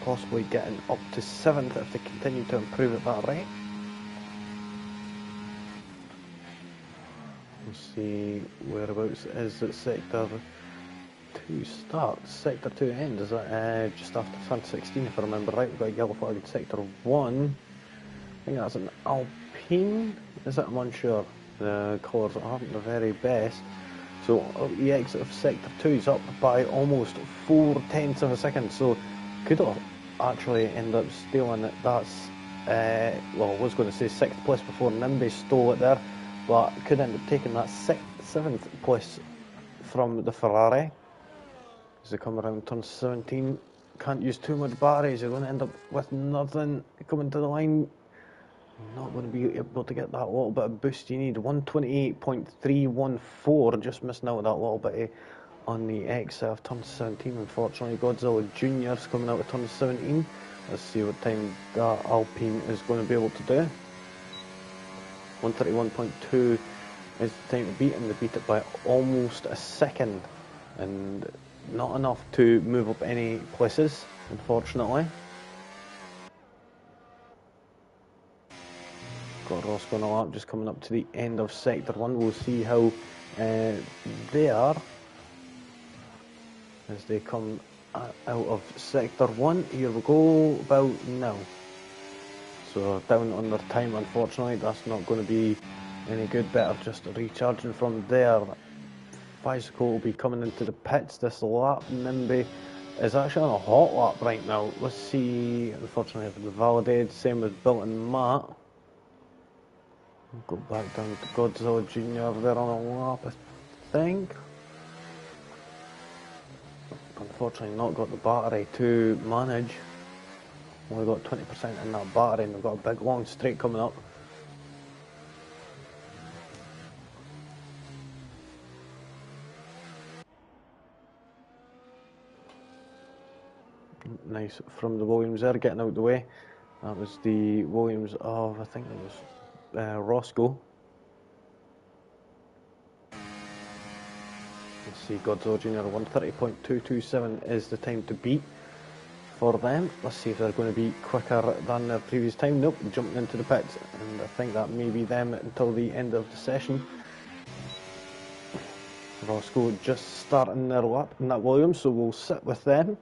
Possibly getting up to 7th if they continue to improve at that rate. We'll see whereabouts is at sector 2 starts. Sector 2 ends just after turn 16, if I remember right. We've got a yellow flag in Sector 1. I think that's an Alpine. Is it? I'm unsure. The colours aren't the very best. So the exit of Sector 2 is up by almost 4/10 of a second. So could have actually ended up stealing it. That's, well, I was going to say 6th place before Nimby stole it there, but could end up taking that 7th place from the Ferrari. As they come around turn 17, can't use too much batteries. You're going to end up with nothing coming to the line. Not going to be able to get that little bit of boost you need. 128.314, just missing out that little bit on the exit of turn 17. Unfortunately, Godzilla Junior's coming out of turn 17. Let's see what time that Alpine is going to be able to do. 131.2 is the time to beat, and they beat it by almost a second. And not enough to move up any places, unfortunately. Got Roscoe and Alarp just coming up to the end of Sector 1. We'll see how they are as they come out of Sector 1. Here we go, about now. So down on their time, unfortunately. That's not going to be any good. Better just recharging from there. Bicycle will be coming into the pits this lap. Nimby is actually on a hot lap right now. Let's see, unfortunately, if it's validated. Same with Bilt and Matt. Go back down to Godzilla Junior. They're on a lap, I think. Unfortunately, not got the battery to manage. Only got 20% in that battery, and they've got a big long straight coming up. Nice from the Williams there, getting out of the way. That was the Williams of, I think it was Roscoe. Let's see, Godzilla Junior 130.227 is the time to beat for them. Let's see if they're going to be quicker than their previous time. Nope, jumping into the pits, and I think that may be them until the end of the session. Roscoe just starting their lap in that Williams, so we'll sit with them.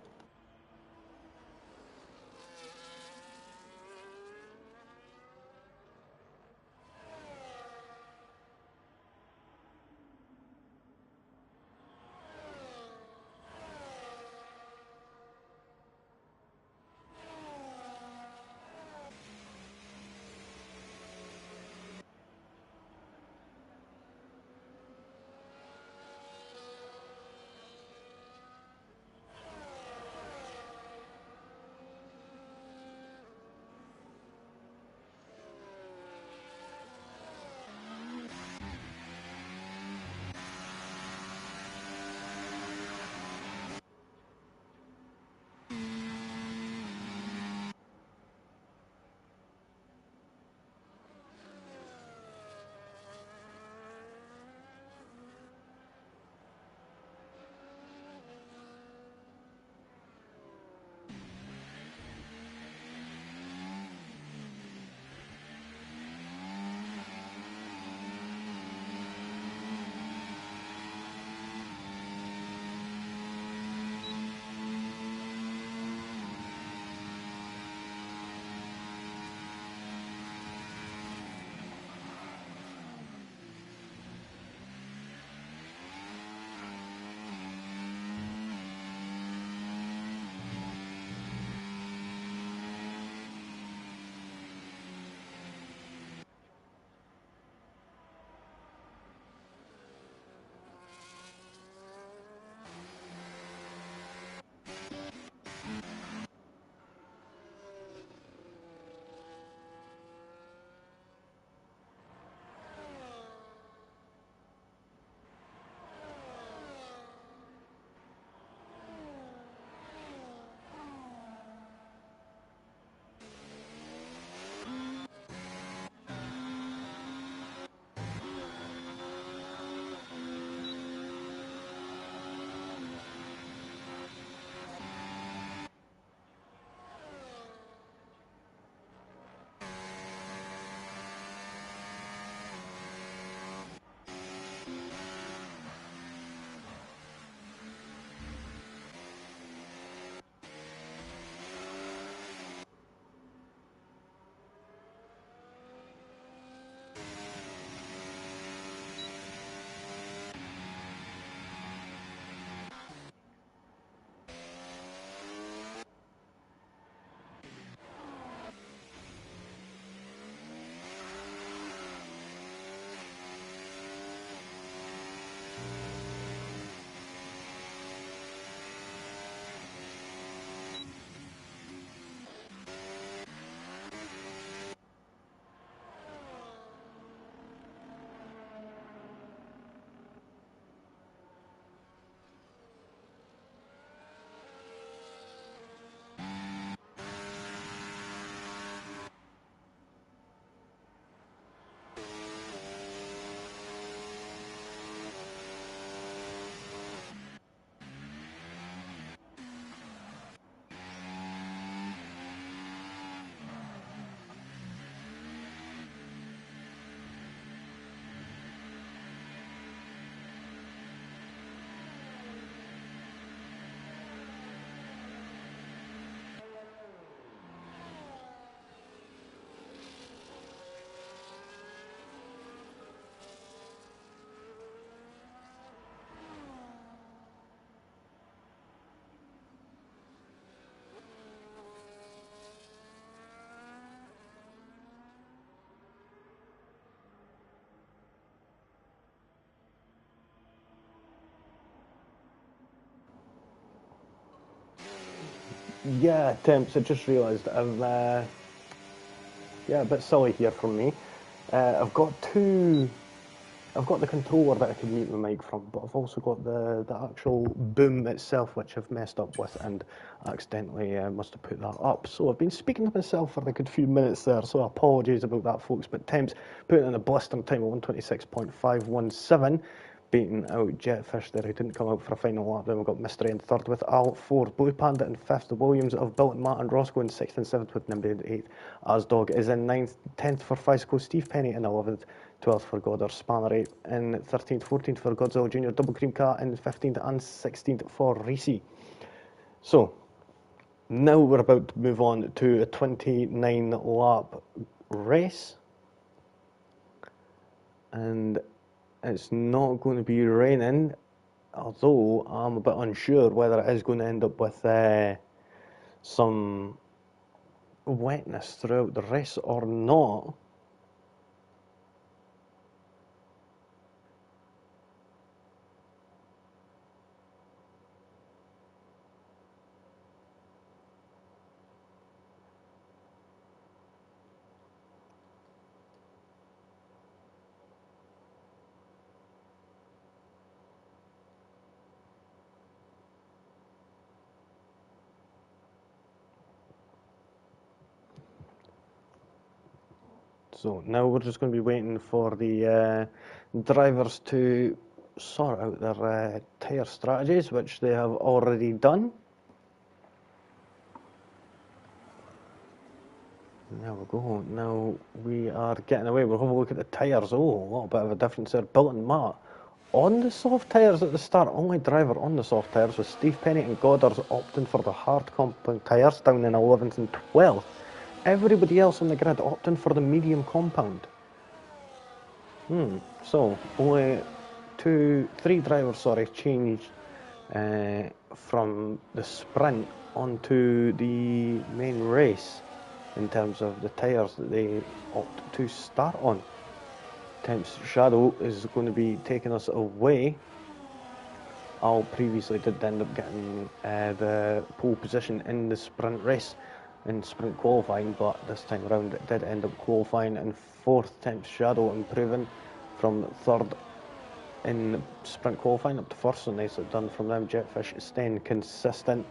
Yeah, Temps, I just realised yeah, a bit silly here from me. I've got the controller that I can mute my mic from, but I've also got the actual boom itself, which I've messed up with and accidentally must have put that up. So I've been speaking to myself for a good few minutes there, so apologies about that, folks. But Temps put in a blistering time of 126.517, beating out Jetfish there, who didn't come out for a final lap. Then we've got Mystery in third with Al, fourth Blue Panda in fifth. The Williams of Built and Matt and Roscoe in sixth and seventh with Nimby in eighth. Asdog is in ninth, 10th for Fiseco, Steve Penny in 11th. 12th for Goddard, Spanner 8 in 13th, 14th for Godzilla Jr., Double Cream Cat in 15th and 16th for Reese. So, now we're about to move on to a 29 lap race. And it's not going to be raining, although I'm a bit unsure whether it is going to end up with some wetness throughout the race or not. So now we're just going to be waiting for the drivers to sort out their tyre strategies, which they have already done. There we go. Now we are getting away. We'll have a look at the tyres. Oh, a little bit of a difference there. Built and Matt on the soft tyres at the start. Only driver on the soft tyres was Steve Penny and Goddard opting for the hard compound tyres down in 11th and 12th. Everybody else on the grid opting for the medium compound. So only three drivers, changed from the sprint onto the main race in terms of the tyres that they opt to start on. Temps Shadow is going to be taking us away. Al previously did end up getting the pole position in the sprint race, in sprint qualifying, but this time around it did end up qualifying in fourth. Temps Shadow improving from third in sprint qualifying up to first, so nicely done from them. Jetfish staying consistent.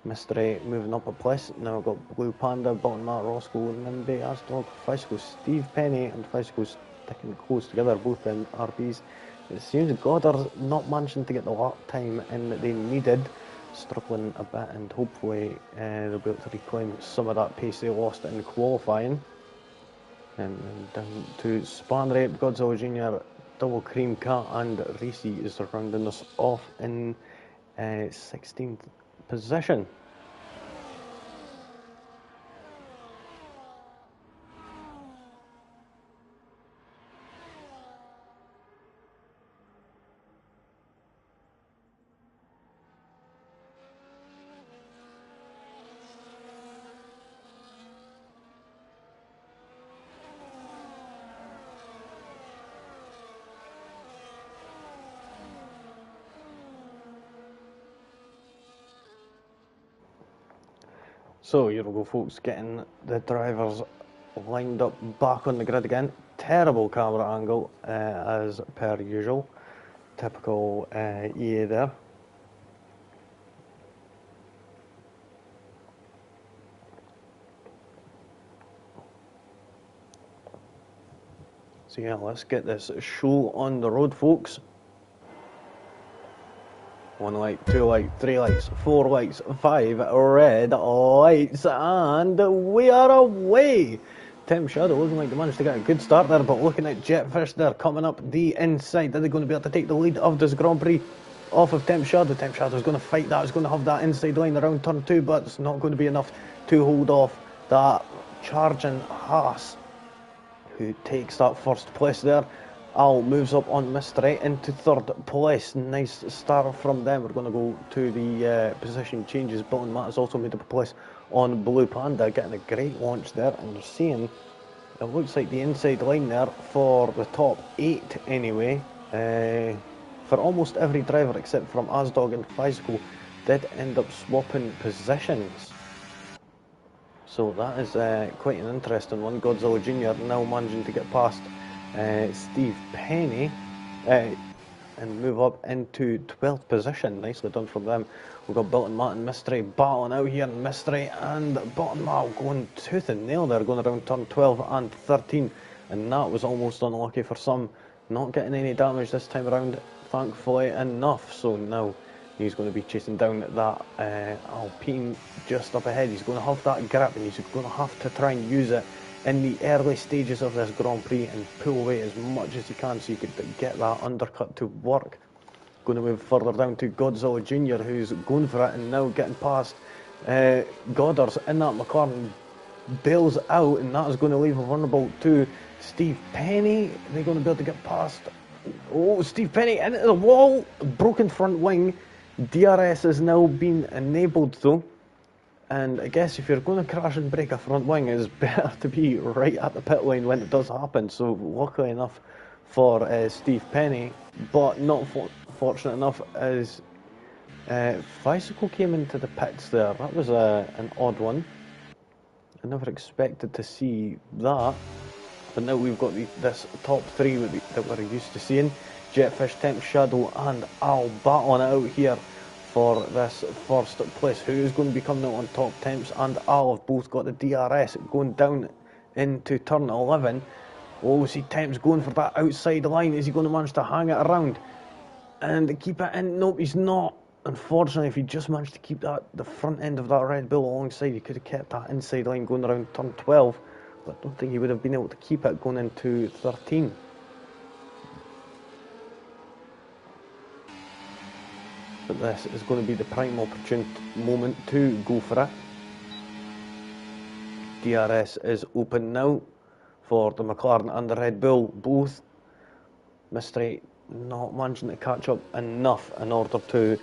Mystery moving up a place. Now we've got Blue Panda, Bottom Matt, Roscoe, Nimby, Asdog, Fiseco, Steve Penny, and Fiseco sticking close together, both in RBs. It seems Goddard's not managing to get the lap time in that they needed, struggling a bit, and hopefully they'll be able to reclaim some of that pace they lost in qualifying. And down to Spanner 8, Godzilla Jr., Double Cream Cat, and Reese is rounding us off in 16th position. So here we go, folks, getting the drivers lined up back on the grid again. Terrible camera angle as per usual. Typical EA there. So yeah, let's get this show on the road, folks. 1 light, 2 light, 3 lights, 4 lights, 5 red lights, and we are away. Tim Shadow looking like they managed to get a good start there, but looking at Jetfish there coming up the inside. Are they going to be able to take the lead of this Grand Prix off of Tim Shadow? Tim Shadow's going to fight that. He's going to have that inside line around turn 2, but it's not going to be enough to hold off that charging Haas, who takes that first place there. Al moves up on Mystery into third place. Nice start from them. We're going to go to the position changes. Bill and Matt has also made up a place on Blue Panda, getting a great launch there. And you're seeing, it looks like the inside line there for the top 8 anyway. For almost every driver except from Asdog and Fiseco did end up swapping positions. So that is quite an interesting one. Godzilla Jr. now managing to get past Steve Penny and move up into 12th position. Nicely done from them. We've got Bilton Matt and Mystery battling out here. Mystery and Bilton Matt going tooth and nail there, going around turn 12 and 13. And that was almost unlucky for some. Not getting any damage this time around, thankfully enough. So now he's going to be chasing down that Alpine just up ahead. He's going to have that grip and he's going to have to try and use it in the early stages of this Grand Prix and pull away as much as he can so you could get that undercut to work. Going to move further down to Godzilla Jr. who's going for it and now getting past Goddard in that McLaren. Bails out and that is going to leave a vulnerable to Steve Penny. They're going to be able to get past. Oh, Steve Penny into the wall. Broken front wing. DRS has now been enabled though. And I guess if you're going to crash and break a front wing, it's better to be right at the pit lane when it does happen. So luckily enough for Steve Penny, but not fortunate enough as Bicycle came into the pits there. That was an odd one. I never expected to see that. But now we've got this top three that we're used to seeing. Jetfish, Temp Shadow and Al battling it out here for this first place. Who is going to be coming out on top? Temps and Al have both got the DRS going down into turn 11. Oh, see Temps going for that outside line. Is he going to manage to hang it around and keep it in? Nope, he's not. Unfortunately, if he just managed to keep the front end of that Red Bull alongside, he could have kept that inside line going around turn 12. But I don't think he would have been able to keep it going into 13. But this is going to be the prime opportune moment to go for it. DRS is open now for the McLaren and the Red Bull both. Mystery not managing to catch up enough in order to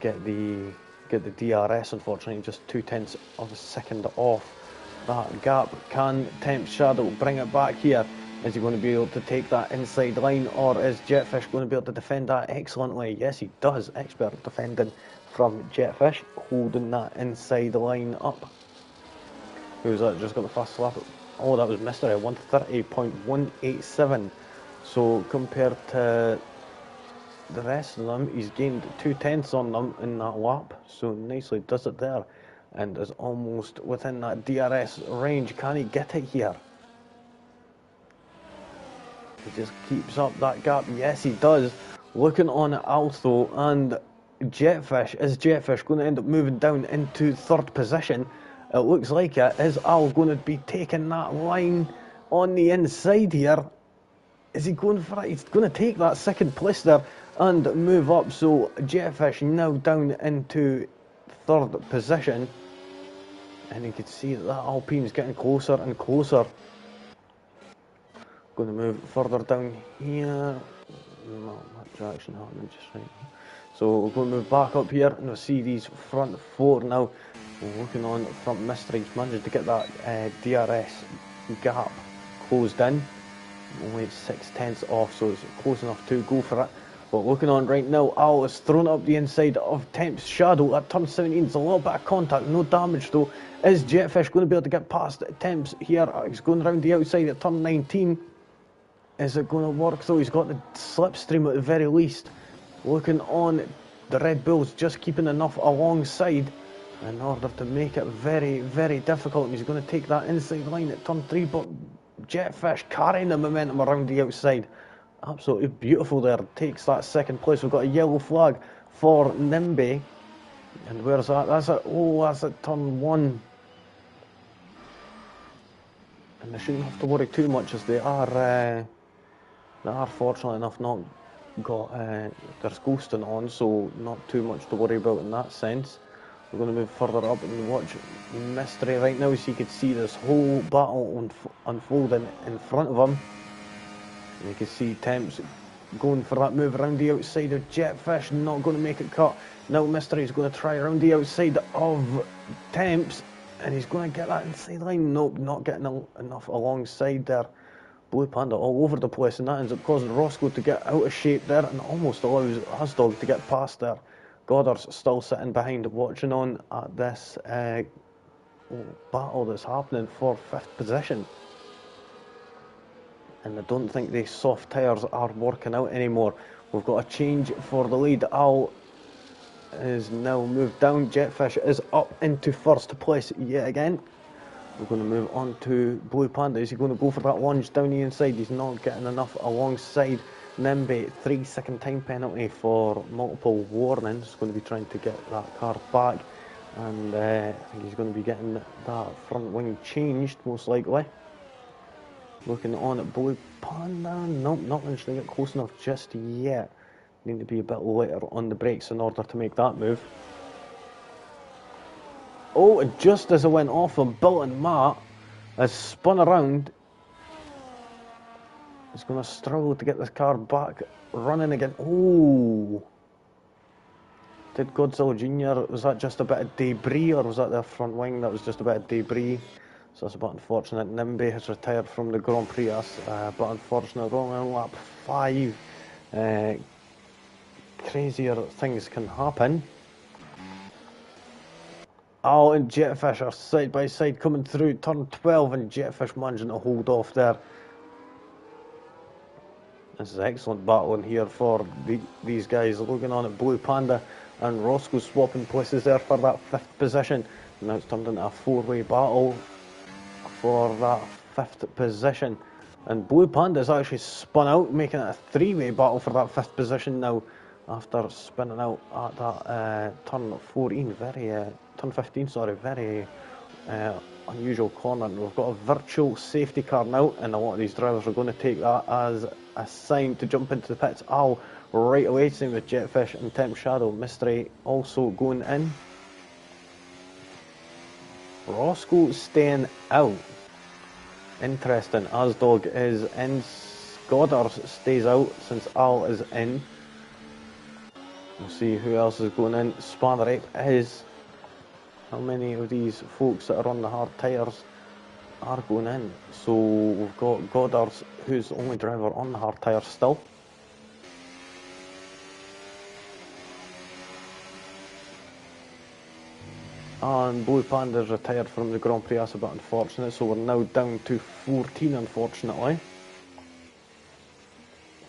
get the DRS. Unfortunately, just 0.2 of a second off that gap. Can Temp Shadow bring it back here? Is he going to be able to take that inside line, or is Jetfish going to be able to defend that excellently? Yes, he does. Expert defending from Jetfish, holding that inside line up. Who's that? Just got the fast slap. Oh, that was Mystery, 130.187. So compared to the rest of them, he's gained 0.2 on them in that lap. So nicely does it there, and is almost within that DRS range. Can he get it here? He just keeps up that gap. Yes, he does. Looking on at Alto and Jetfish. Is Jetfish going to end up moving down into third position? It looks like it. Is Al going to be taking that line on the inside here? Is he going for it? He's going to take that second place there and move up. So Jetfish now down into third position. And you can see that Alpine is getting closer and closer. Going to move further down here. Not much action happening just right now. So we're going to move back up here and we'll see these front four now. We're looking on front Mystery. He's managed to get that DRS gap closed in. Only 0.6 off, so it's close enough to go for it. But looking on right now, Al is thrown up the inside of Temp's Shadow at turn 17. It's a little bit of contact, no damage though. Is Jetfish going to be able to get past Temp's here? He's going around the outside at turn 19. Is it going to work though? He's got the slipstream at the very least. Looking on, the Red Bull's just keeping enough alongside in order to make it very, very difficult. And he's going to take that inside line at turn 3, but Jetfish carrying the momentum around the outside. Absolutely beautiful there. Takes that second place. We've got a yellow flag for Nimby. And where's that? That's at, oh, that's at turn 1. And they shouldn't have to worry too much as they are fortunately enough not got there's ghosting on, so not too much to worry about in that sense. We're going to move further up and watch Mystery right now so you can see this whole battle unfolding in front of him. And you can see Temps going for that move around the outside of Jetfish, not going to make it cut. Now Mystery is going to try around the outside of Temps, and he's going to get that inside line. Nope, not getting enough alongside there. Blue Panda all over the place, and that ends up causing Roscoe to get out of shape there and almost allows Hasdog to get past there. Goddard's still sitting behind watching on at this battle that's happening for 5th position. And I don't think the soft tyres are working out anymore. We've got a change for the lead. Al is now moved down. Jetfish is up into 1st place yet again. We're going to move on to Blue Panda. Is he going to go for that lunge down the inside? He's not getting enough alongside Nimby. 3-second time penalty for multiple warnings. He's going to be trying to get that car back. And I think he's going to be getting that front wing changed, most likely. Looking on at Blue Panda. Nope, not managed to get close enough just yet. Need to be a bit later on the brakes in order to make that move. Oh, just as it went off, a Bilton Matt has spun around. He's going to struggle to get this car back running again. Oh! Did Godzilla Jr., was that just a bit of debris, or was that their front wing? That was just a bit of debris. So that's a bit unfortunate. Nimby has retired from the Grand Prix, but unfortunately, wrong on lap 5. Crazier things can happen. Al and Jetfish are side by side coming through turn 12, and Jetfish managing to hold off there. This is an excellent battle in here for these guys. Looking on at Blue Panda and Roscoe swapping places there for that 5th position. Now it's turned into a 4-way battle for that 5th position. And Blue Panda's actually spun out, making it a 3-way battle for that 5th position now, after spinning out at that turn 14, turn 15, sorry, very unusual corner. And we've got a virtual safety car now, and a lot of these drivers are going to take that as a sign to jump into the pits. Al right away, same with Jetfish and Temp Shadow. Mystery also going in. Roscoe staying out. Interesting. Asdog is in. Goddard stays out since Al is in. We'll see who else is going in. Spannerape is. How many of these folks that are on the hard tyres are going in? So we've got Goddard, who's the only driver on the hard tyres still. And Blue Panda's retired from the Grand Prix. That's a bit unfortunate. So we're now down to 14, unfortunately.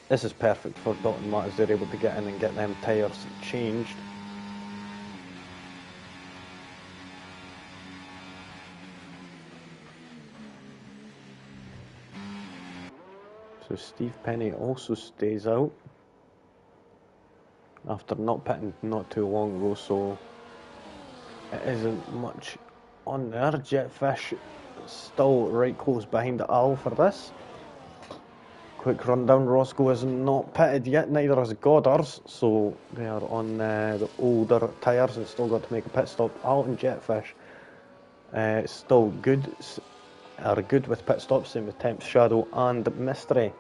This is perfect for Bilton Matt as they're able to get in and get them tyres changed. So Steve Penny also stays out after not pitting not too long ago, so it isn't much on there. Jetfish still right close behind Al for this. Quick rundown, Roscoe is not pitted yet, neither is Goddard's, so they are on the older tyres and still got to make a pit stop. Al and Jetfish still good, are good with pit stops, same with Temp Shadow and Mystery.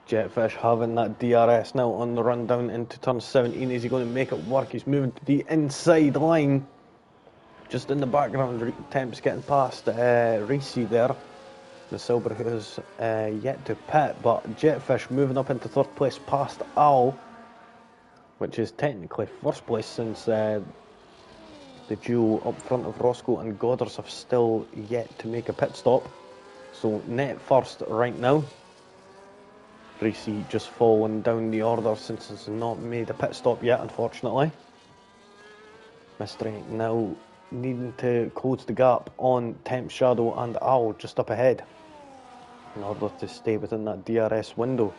Jetfish having that DRS now on the run down into turn 17. Is he going to make it work? He's moving to the inside line. Just in the background, Temp's getting past Reese there. The Silver who's yet to pit, but Jetfish moving up into 3rd place past Al, which is technically 1st place since the duo up front of Roscoe and Goddard have still yet to make a pit stop. So net 1st right now. Reese just falling down the order since he's not made a pit stop yet, unfortunately. Mystery now needing to close the gap on Temp Shadow and Al just up ahead in order to stay within that DRS window.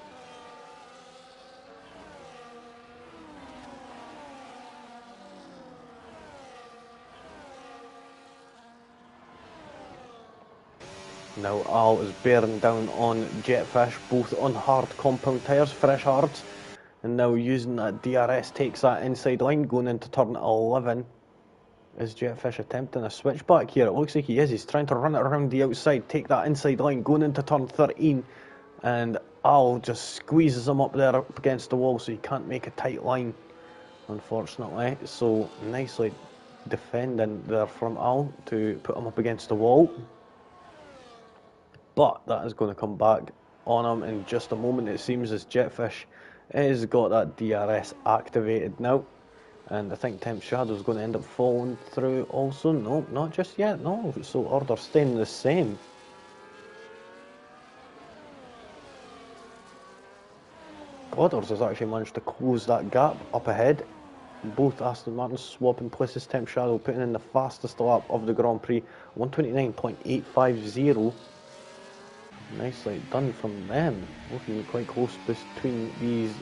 Now Al is bearing down on Jetfish, both on hard compound tyres, fresh hards, and now using that DRS takes that inside line going into turn 11. Is Jetfish attempting a switchback here? It looks like he is. He's trying to run it around the outside, take that inside line going into turn 13, and Al just squeezes him up there up against the wall so he can't make a tight line, unfortunately. So nicely defending there from Al to put him up against the wall. But that is going to come back on him in just a moment, it seems, as Jetfish has got that DRS activated now. And I think Temp Shadow is going to end up falling through also. No, not just yet, no. So order staying the same. Goddard has actually managed to close that gap up ahead. Both Aston Martins swapping places. Temp Shadow putting in the fastest lap of the Grand Prix, 129.850. Nicely done from them. Looking quite close between these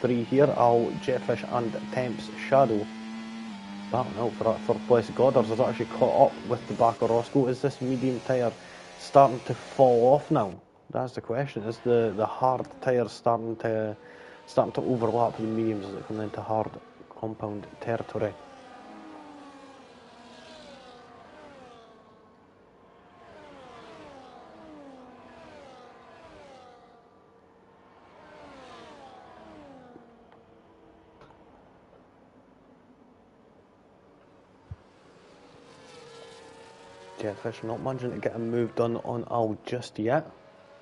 three here. Al, Jetfish and Temp's Shadow. Battling out for that third place. Goddard has actually caught up with the back of Roscoe. Is this medium tyre starting to fall off now? That's the question. Is the hard tyres starting to overlap the mediums as it comes into hard compound territory? Jetfish not managing to get a move done on Al just yet.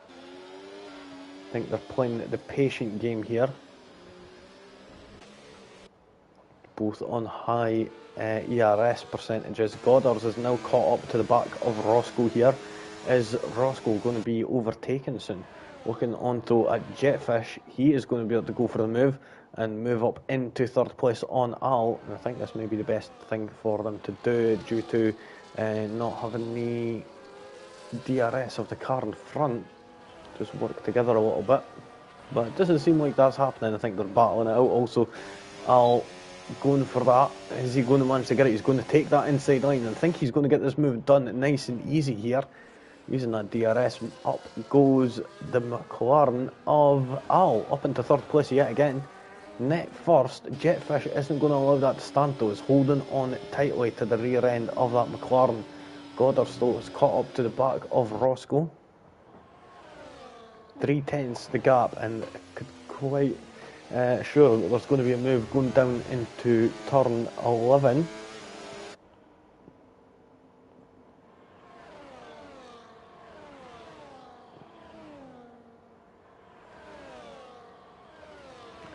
I think they're playing the patient game here. Both on high ERS percentages. Goddard's is now caught up to the back of Roscoe here. Is Roscoe going to be overtaken soon? Looking on though at Jetfish, he is going to be able to go for the move and move up into third place on Al. And I think this may be the best thing for them to do due to not having the DRS of the car in front. Just work together a little bit. But it doesn't seem like that's happening. I think they're battling it out also. Al going for that. Is he going to manage to get it? He's going to take that inside line. And I think he's going to get this move done nice and easy here. Using that DRS, up goes the McLaren of Al, up into third place yet again. Net first, Jetfish isn't going to allow that to stand though. He's holding on tightly to the rear end of that McLaren. Goddard still is caught up to the back of Roscoe. 3/10 the gap, and quite sure that there's going to be a move going down into turn 11.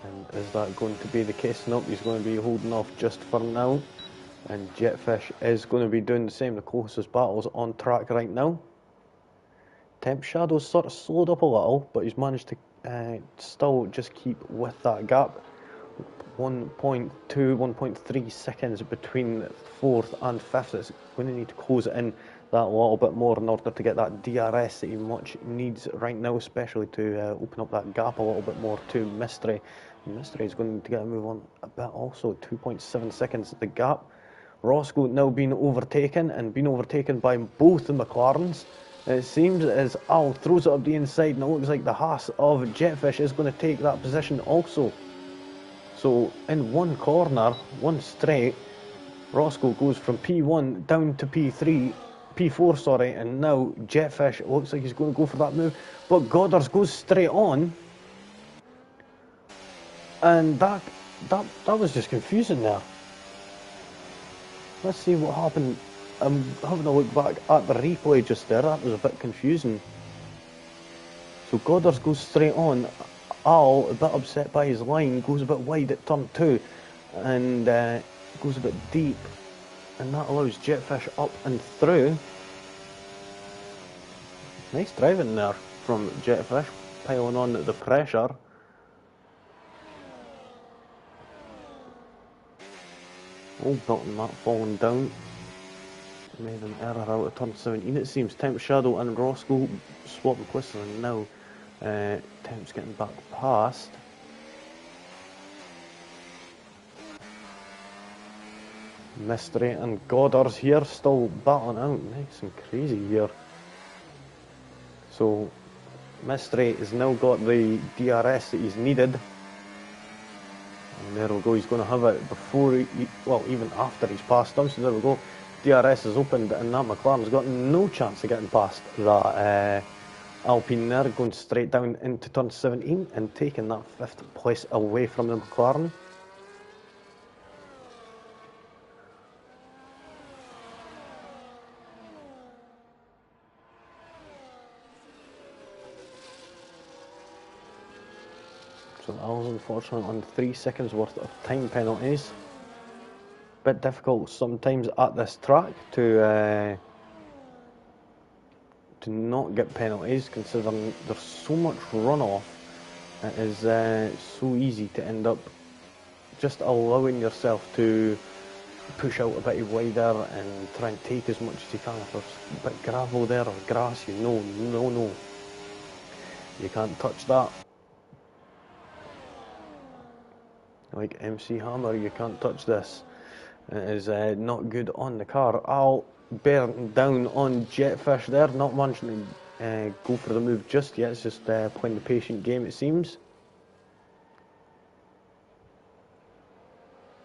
And is that going to be the case? Nope, he's going to be holding off just for now. And Jetfish is going to be doing the same. The closest battle's on track right now. Temp Shadow's sort of slowed up a little, but he's managed to still just keep with that gap. 1.2, 1.3 seconds between fourth and fifth. It's going to need to close it in that little bit more in order to get that DRS that he much needs right now, especially to open up that gap a little bit more to Mystery. Mystery is going to need to get a move on a bit also. 2.7 seconds the gap. Roscoe now being overtaken, and being overtaken by both the McLarens. It seems as Al throws it up the inside, and it looks like the Haas of Jetfish is going to take that position also. So in one corner, one straight, Roscoe goes from P1 down to P4 sorry, and now Jetfish looks like he's going to go for that move, but Goddard goes straight on, and that was just confusing there. Let's see what happened. I'm having a look back at the replay just there. That was a bit confusing. So Goddard goes straight on. Al, a bit upset by his line, goes a bit wide at turn 2 and goes a bit deep, and that allows Jetfish up and through. Nice driving there from Jetfish, piling on the pressure. Old button that falling down. Made an error out of turn 17. It seems Temp Shadow and Roscoe swapping places, and now Temp's getting back past. Mystery and Goddard's here, still battling out. Nice and crazy here. So Mystery has now got the DRS that he's needed. And there we go, he's going to have it before, even after he's passed them. So there we go, DRS is opened, and that McLaren's got no chance of getting past that Alpine there, going straight down into turn 17 and taking that 5th place away from the McLaren. fouls, unfortunately, on 3 seconds worth of time penalties. Bit difficult sometimes at this track to not get penalties, considering there's so much runoff. It is so easy to end up just allowing yourself to push out a bit wider and try and take as much as you can. If there's a bit of gravel there or grass, you know, no, you can't touch that. Like MC Hammer, you can't touch this. It is not good on the car. I'll bear down on Jetfish there, not managing to go for the move just yet. It's just playing the patient game, it seems.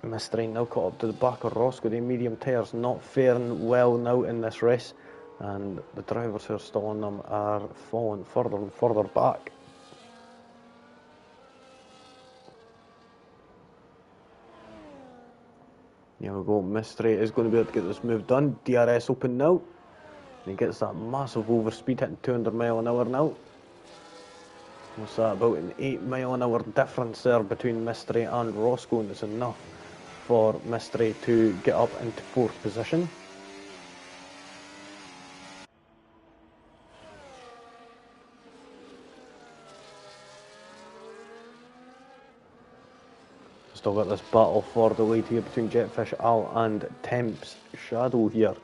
Mystery now caught up to the back of Roscoe. The medium tyres not faring well now in this race, and the drivers who are still on them are falling further and further back. Here we go. Mystery is going to be able to get this move done. DRS open now. And he gets that massive overspeed, hitting 200 mile an hour now. What's that, about an 8 mile an hour difference there between Mystery and Roscoe, and it's enough for Mystery to get up into 4th position. Still got this battle for the lead here between Jetfish Al and Temps Shadow here.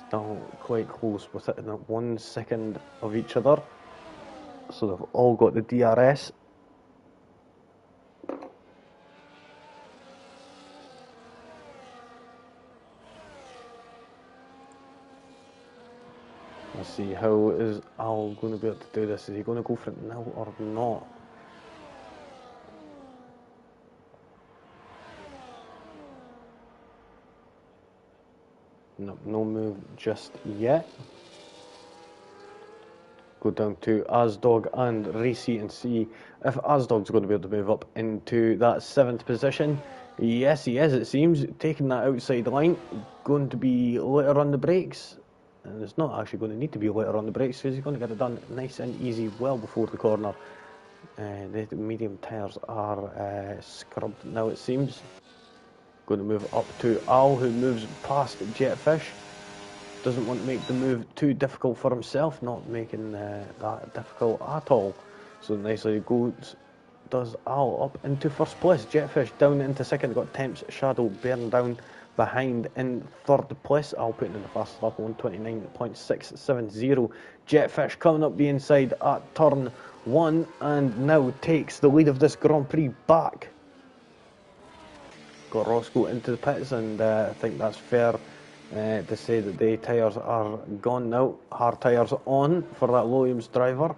Still quite close, within 1 second of each other. So they've all got the DRS. Let's see, how is Al going to be able to do this? Is he going to go for it now or not? No move just yet. Go down to Asdog and Racy and see if Asdog's going to be able to move up into that 7th position. Yes, he is, it seems. Taking that outside line. Going to be later on the brakes. And it's not actually going to need to be later on the brakes, because he's going to get it done nice and easy well before the corner. The medium tyres are scrubbed now, it seems. Going to move up to Al, who moves past Jetfish. Doesn't want to make the move too difficult for himself, not making that difficult at all. So nicely goes, does Al up into 1st place. Jetfish down into 2nd, got Temps Shadow bearing down behind in 3rd place. Al putting in the fastest lap, 129.670. Jetfish coming up the inside at turn 1 and now takes the lead of this Grand Prix back. Got Roscoe into the pits, and I think that's fair to say that the tyres are gone now. Hard tyres on for that Williams driver.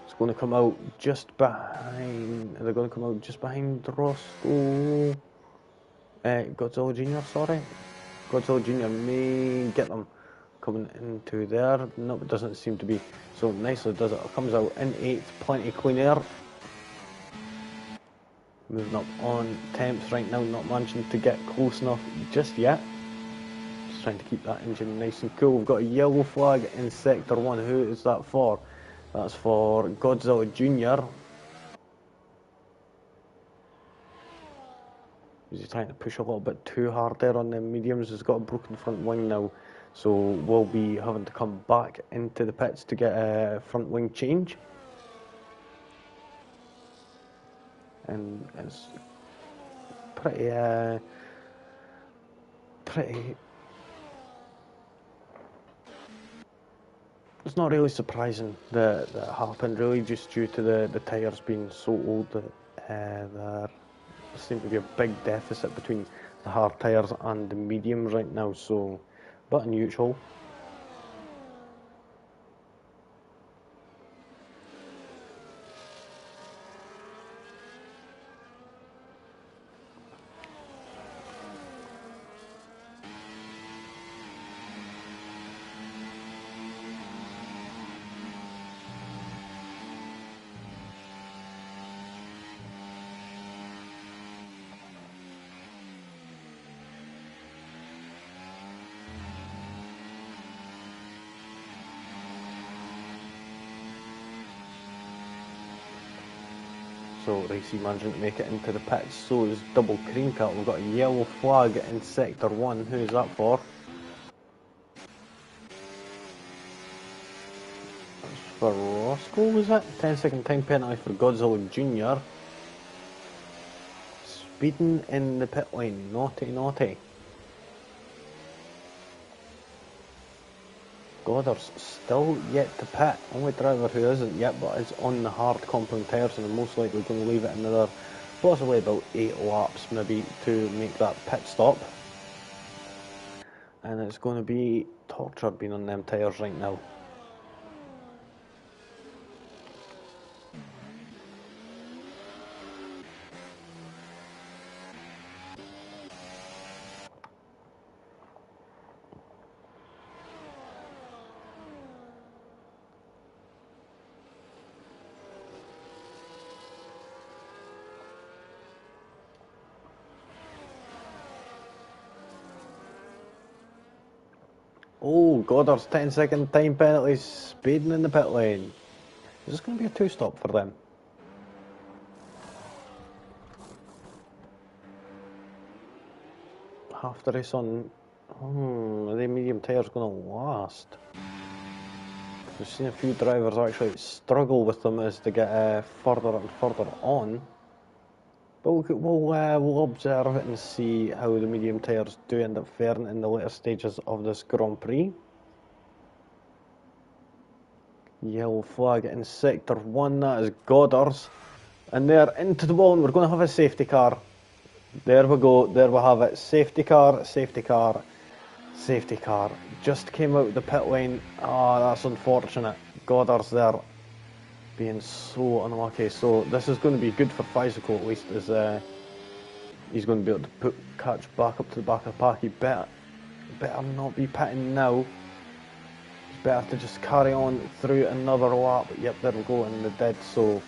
It's going to come out just behind. They're going to come out just behind Roscoe. Godzilla Jr., sorry. Godzilla Jr. may get them coming into there. Nope, it doesn't seem to be. So nicely does it. It comes out in 8th, plenty clean air. Moving up on Temps right now, not managing to get close enough just yet. Just trying to keep that engine nice and cool. We've got a yellow flag in Sector 1. Who is that for? That's for Godzilla Jr. He's trying to push a little bit too hard there on the mediums. He's got a broken front wing now, so we'll be having to come back into the pits to get a front wing change. And it's pretty it's not really surprising that it happened, really, just due to the tyres being so old that there seems to be a big deficit between the hard tyres and the mediums right now, so but unusual. So Racing managing to make it into the pits, so is Double Cream Cut. We've got a yellow flag in Sector 1. Who's that for? That's for Roscoe, was it? 10-second time penalty for Godzilla Jr. Speeding in the pit lane. Naughty, naughty. Goddard's still yet to pit. Only driver who isn't yet, but is on the hard compound tyres and most likely going to leave it another, possibly about 8 laps maybe, to make that pit stop. And it's going to be torture being on them tyres right now. Oh, Goddard's 10-second time penalty, speeding in the pit lane. Is this going to be a 2-stop for them? Half the race on. Are the medium tyres going to last? We've seen a few drivers actually struggle with them as they get further and further on. But we'll observe it and see how the medium tyres do end up faring in the later stages of this Grand Prix. Yellow flag in Sector 1, that is Goddard's. And they're into the wall, and we're going to have a safety car. There we go, there we have it. Safety car, safety car, safety car. Just came out the pit lane. Ah, that's unfortunate. Goddard's there being so unlucky. So this is going to be good for Physical at least, as he's going to be able to catch back up to the back of the pack. He better not be pitting now. He's better to just carry on through another lap. Yep, there we go in the dead. So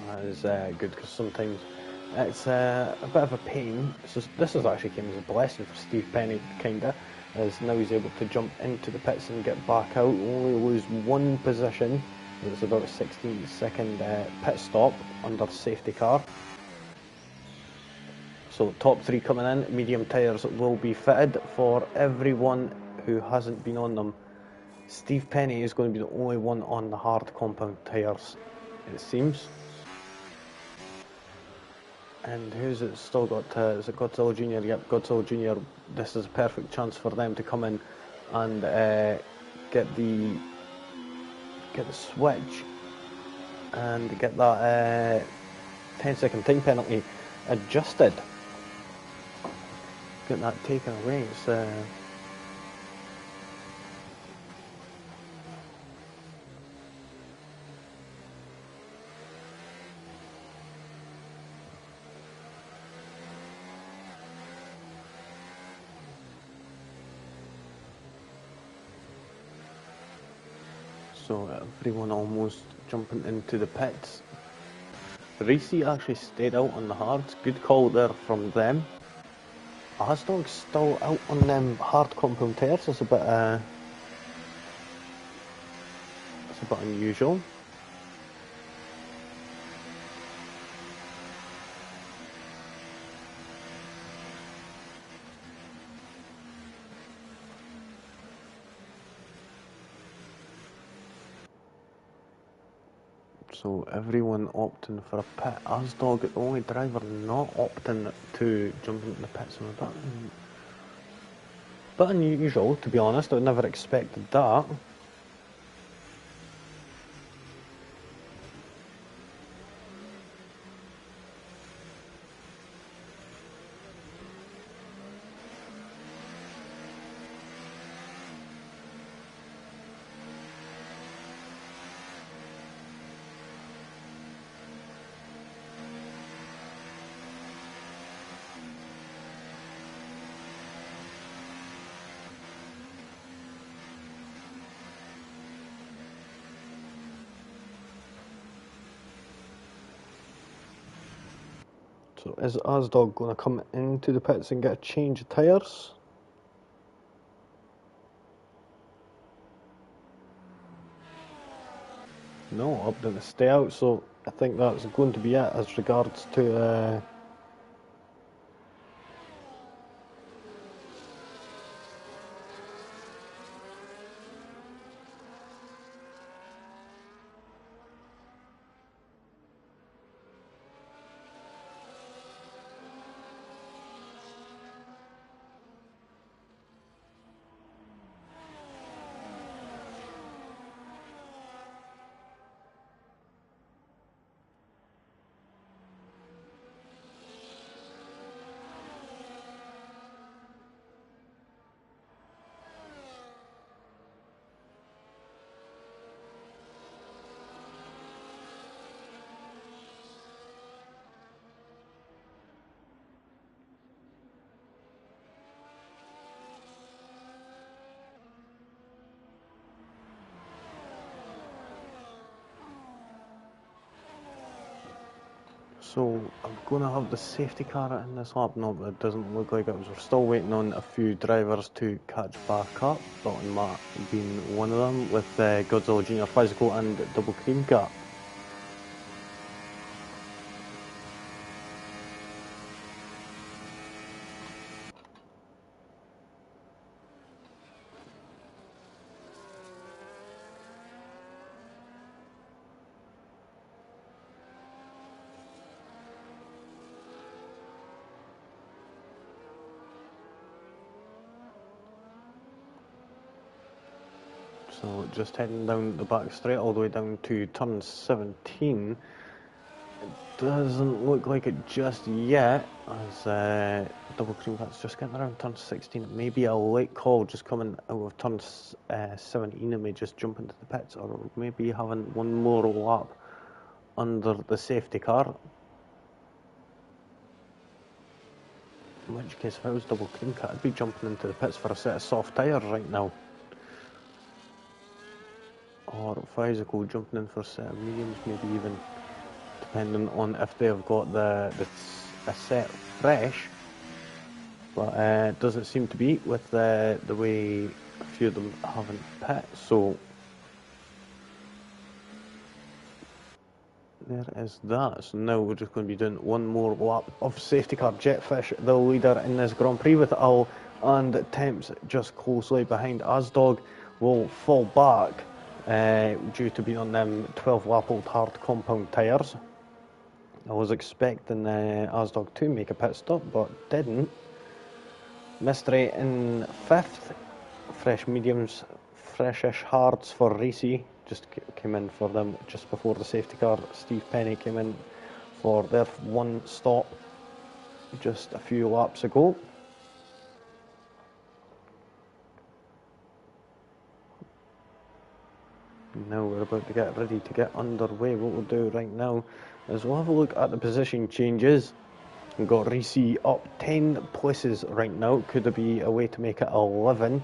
that is good, because sometimes it's a bit of a pain. This has actually came as a blessing for Steve Penny, kinda, as now he's able to jump into the pits and get back out. Only lose one position. It's about a 16-second pit stop under safety car. So top 3 coming in. Medium tyres will be fitted for everyone who hasn't been on them. Steve Penny is going to be the only one on the hard compound tyres, it seems. And who's it still got? Is it Godzilla Jr.? Yep, Godzilla Jr. This is a perfect chance for them to come in and get the switch and get that 10-second time penalty adjusted. Get that taken away. It's so everyone almost jumping into the pits. Racy actually stayed out on the hards. Good call there from them. Asdog's still out on them hard compound tyres. It's a bit unusual. So everyone opting for a pit. Asdog, the only driver not opting to jump into the pits. So bit unusual, to be honest. I never expected that. So is Asdog going to come into the pits and get a change of tyres? No, opting to stay out, so I think that's going to be it as regards to so I'm going to have the safety car in this lap. No, but it doesn't look like it. We're still waiting on a few drivers to catch back up. Dalton Matt being one of them, with Godzilla Junior Physical and Double Cream Cat. So just heading down the back straight all the way down to turn 17. It doesn't look like it just yet, as Double Cream Cat's just getting around turn 16. It may be a late call just coming out of turn 17. It may just jump into the pits, or maybe having one more lap under the safety car. In which case, if I was Double Cream Cat, I'd be jumping into the pits for a set of soft tyres right now. Or Physical jumping in for a set of mediums, maybe even, depending on if they've got a set fresh. But it doesn't seem to be with the way a few of them haven't pit. So there is that. So now we're just going to be doing one more lap of safety car. Jetfish, the leader in this Grand Prix with Owl and Temps just closely behind. Asdog will fall back due to being on them 12 lap old hard compound tyres. I was expecting Asdog to make a pit stop, but didn't. Mystery in 5th. Fresh mediums, freshish hards for Reese. Just came in for them just before the safety car. Steve Penny came in for their one stop just a few laps ago. Now we're about to get ready to get underway. What we'll do right now is we'll have a look at the position changes. We've got Reese up 10 places right now. Could there be a way to make it 11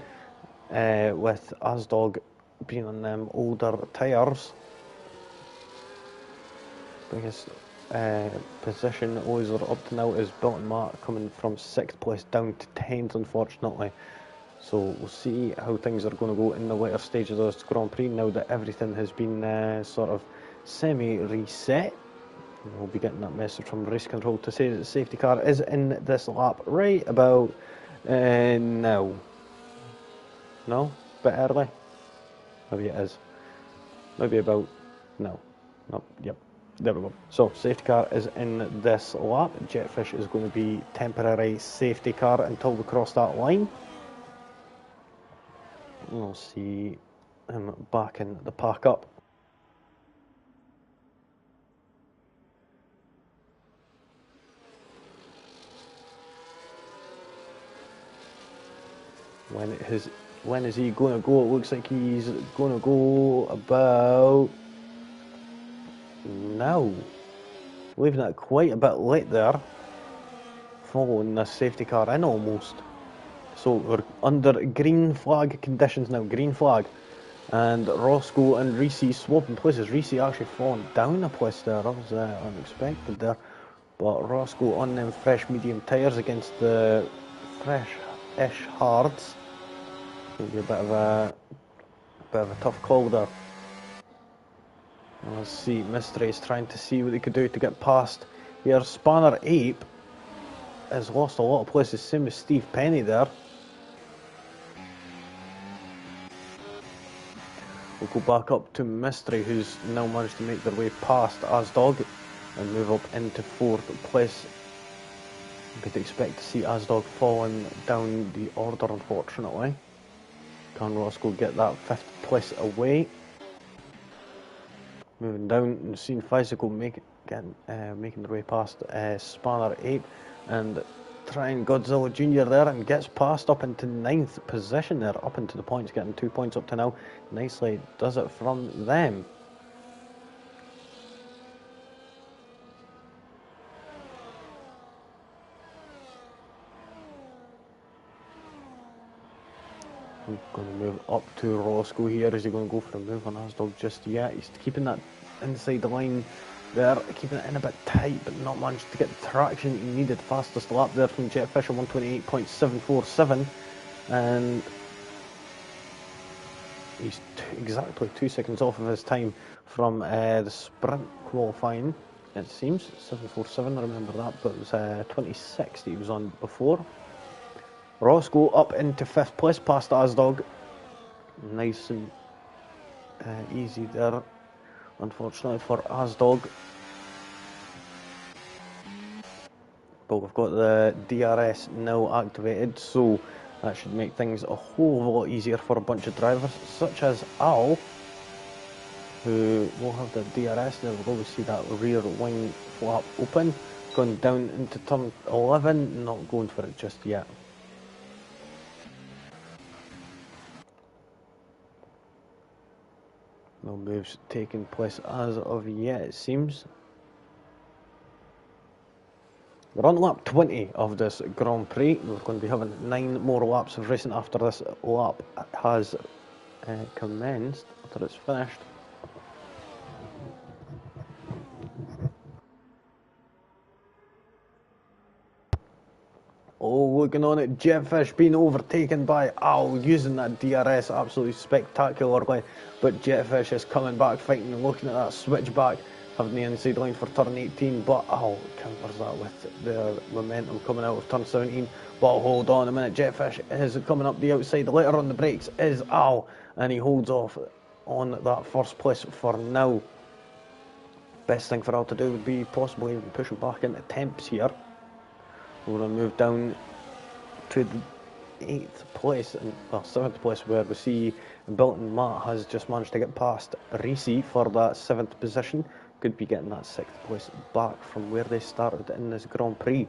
with Asdog being on them older tyres? Biggest position Oiser up to now is Dalton Matt coming from 6th place down to 10th, unfortunately. So we'll see how things are going to go in the later stages of this Grand Prix now that everything has been sort of semi-reset. We'll be getting that message from race control to say that the safety car is in this lap right about now. No? Bit early? Maybe it is. Maybe about now. No, yep. There we go. So, safety car is in this lap. Jetfish is going to be temporary safety car until we cross that line. We'll see him back in the pack up. When is he going to go? It looks like he's going to go about now. Leaving it quite a bit late there. Following this safety car in almost. So we're under green flag conditions now. Green flag. And Roscoe and Reese swapping places. Reese actually falling down a place there. That was unexpected there. But Roscoe on them fresh medium tyres against the fresh-ish hards. Maybe a bit of a tough call there. Let's see, Mystery is trying to see what they could do to get past here. Spanner Ape has lost a lot of places, same as Steve Penny there. We'll go back up to Mystery, who's now managed to make their way past Asdog and move up into 4th place. You could expect to see Asdog falling down the order, unfortunately. Can Roscoe get that 5th place away? Moving down and seeing Physical making their way past Spanner Ape and trying Godzilla Jr. there, and gets past up into 9th position there, up into the points, getting 2 points up to now. Nicely does it from them. I'm going to move up to Roscoe here. Is he going to go for a move on Asdog just yet? He's keeping that inside the line there, keeping it in a bit tight, but not managed to get the traction he needed. Fastest lap there from Jetfish at 128.747, and he's exactly 2 seconds off of his time from the sprint qualifying, it seems. 747, I remember that, but it was 26 that he was on before. Roscoe up into 5th place past Asdog. Nice and easy there, unfortunately for Asdog. But we've got the DRS now activated, so that should make things a whole lot easier for a bunch of drivers, such as Al, who will have the DRS. There we'll always see that rear wing flap open, going down into turn 11, not going for it just yet. No moves taking place as of yet, it seems. We're on lap 20 of this Grand Prix. We're going to be having 9 more laps of racing after this lap has commenced, after it's finished. Oh, looking on it, Jetfish being overtaken by Al, using that DRS absolutely spectacularly. But Jetfish is coming back, fighting and looking at that switchback, having the inside line for turn 18, but Al counters that with the momentum coming out of turn 17. But hold on a minute, Jetfish is coming up the outside. Later on the brakes is Al, and he holds off on that 1st place for now. Best thing for Al to do would be possibly even pushing back into temps here. We're going to move down to the 8th place, and well, 7th place, where we see Bilton Matt has just managed to get past Reese for that 7th position. Could be getting that 6th place back from where they started in this Grand Prix.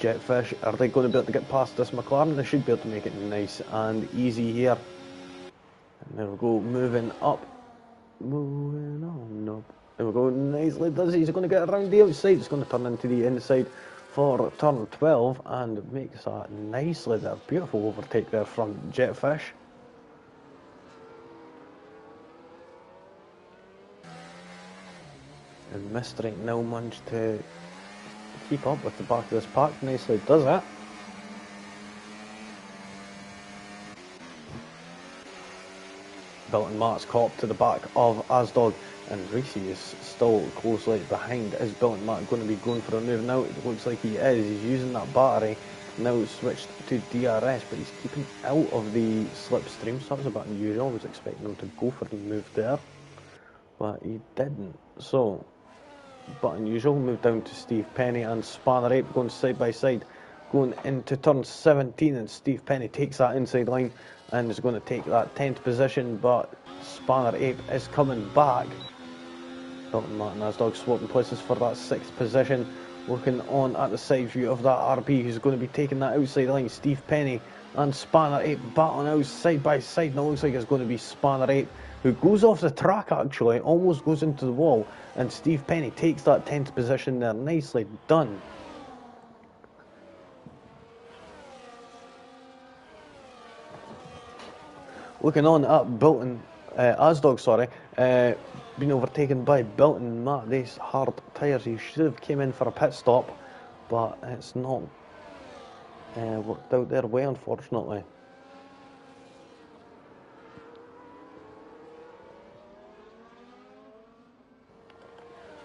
Jetfish, are they going to be able to get past this McLaren? They should be able to make it nice and easy here. And there we go, moving up. Moving on, no. There we go, nicely does. He's going to get around the outside. It's going to turn into the inside for turn 12 and makes that nicely there. Beautiful overtake there from Jetfish. And Mystery now managed to keep up with the back of this pack. Nicely does it. Bilton Matt's caught to the back of Asdog, and Reese is still closely behind. Is Bilton Matt going to be going for a move now? It looks like he is. He's using that battery, now switched to DRS, but he's keeping out of the slipstream, so that was a bit unusual. I was expecting him to go for the move there, but he didn't. So, but unusual. Move down to Steve Penny and Spanner Ape going side by side, going into turn 17, and Steve Penny takes that inside line and is going to take that 10th position, but Spanner Ape is coming back. Bilton Matt and Asdog swapping places for that 6th position. Looking on at the side view of that RB, who's going to be taking that outside line. Steve Penny and Spanner Ape battling out side by side, and it looks like it's going to be Spanner Ape who goes off the track, actually, almost goes into the wall, and Steve Penny takes that 10th position there. Nicely done. Looking on at Bilton, Asdog, sorry, being overtaken by Bilton Matt. These hard tyres, he should have came in for a pit stop, but it's not worked out their way, unfortunately.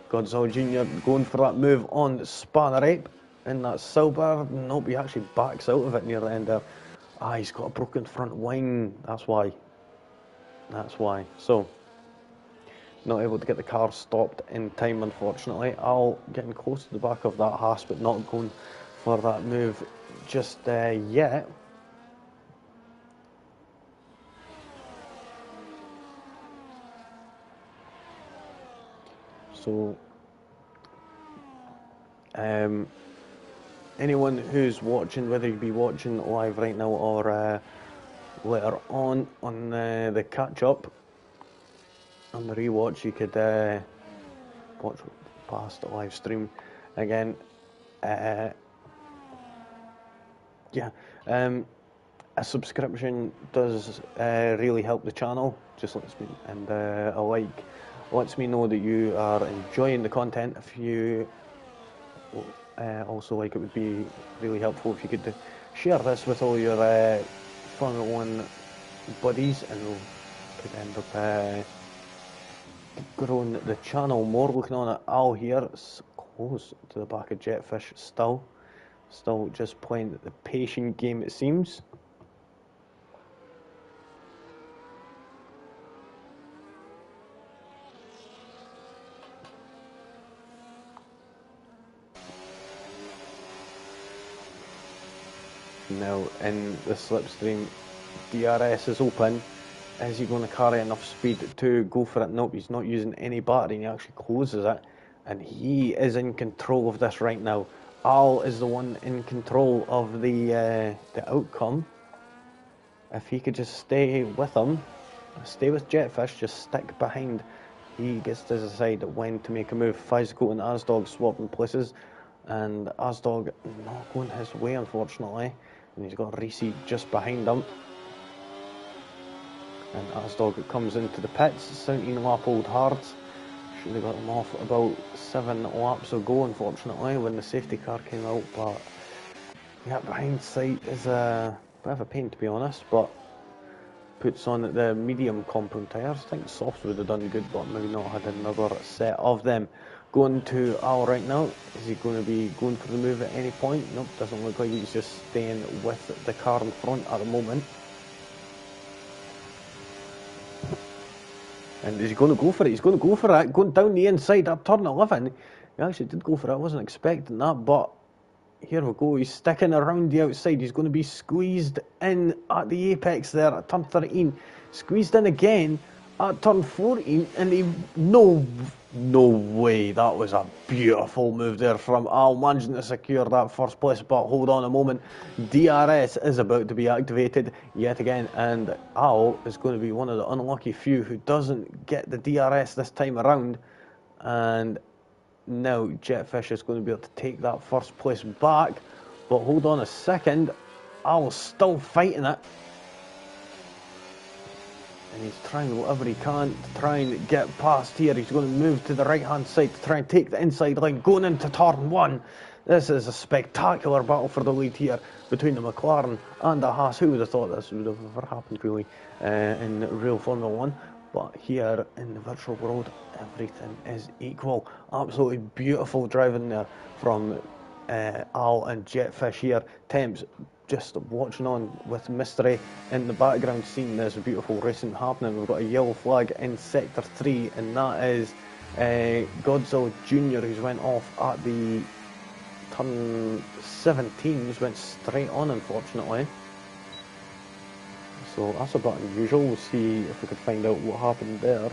Godzilla Jr. going for that move on Spanner Ape. And that Silver, nope, he actually backs out of it near the end there. He's got a broken front wing, that's why. That's why. So, not able to get the car stopped in time, unfortunately. Al getting close to the back of that Haas, but not going for that move just yet. So, anyone who's watching, whether you be watching live right now or later on the catch-up, on the rewatch, you could watch past the live stream again. A subscription does really help the channel. Just lets me, and a like lets me know that you are enjoying the content. If you also like, it would be really helpful if you could share this with all your Formula 1 buddies, and we could end up growing the channel more. Looking on at Al here, close to the back of Jetfish still just playing the patient game, it seems. Now in the slipstream, DRS is open. Is he going to carry enough speed to go for it? Nope, he's not using any battery, and he actually closes it. And he is in control of this right now. Al is the one in control of the outcome. If he could just stay with him, stay with Jetfish, just stick behind, he gets to decide when to make a move. Physical and Asdog swapping places, and Asdog not going his way, unfortunately. And he's got Reese just behind him. And Asdog comes into the pits, 17 lap old hards. Should have got him off about 7 laps ago, unfortunately, when the safety car came out. But yeah, hindsight is a bit of a pain, to be honest. But puts on the medium compound tyres. I think softs would have done good, but maybe not had another set of them. Going to Al right now. Is he going to be going for the move at any point? Nope, doesn't look like he's just staying with the car in front at the moment. And is he going to go for it? He's going to go for it. Going down the inside at turn 11. He actually did go for it. I wasn't expecting that, but here we go. He's sticking around the outside. He's going to be squeezed in at the apex there at turn 13. Squeezed in again at turn 14. And no way. That was a beautiful move there from Al, managing to secure that first place. But hold on a moment. DRS is about to be activated yet again. And Al is going to be one of the unlucky few who doesn't get the DRS this time around. And now Jetfish is going to be able to take that first place back. But hold on a second. Al's still fighting it. And he's trying whatever he can to try and get past here. He's going to move to the right-hand side to try and take the inside line, going into turn 1. This is a spectacular battle for the lead here between the McLaren and the Haas. Who would have thought this would have ever happened, really, in real Formula 1? But here in the virtual world, everything is equal. Absolutely beautiful driving there from Al and Jetfish here. Temps just watching on with mystery in the background, seeing this beautiful racing happening. We've got a yellow flag in sector 3, and that is Godzilla Jr., who's went off at the turn 17. Just went straight on, unfortunately. So that's a bit unusual. We'll see if we can find out what happened there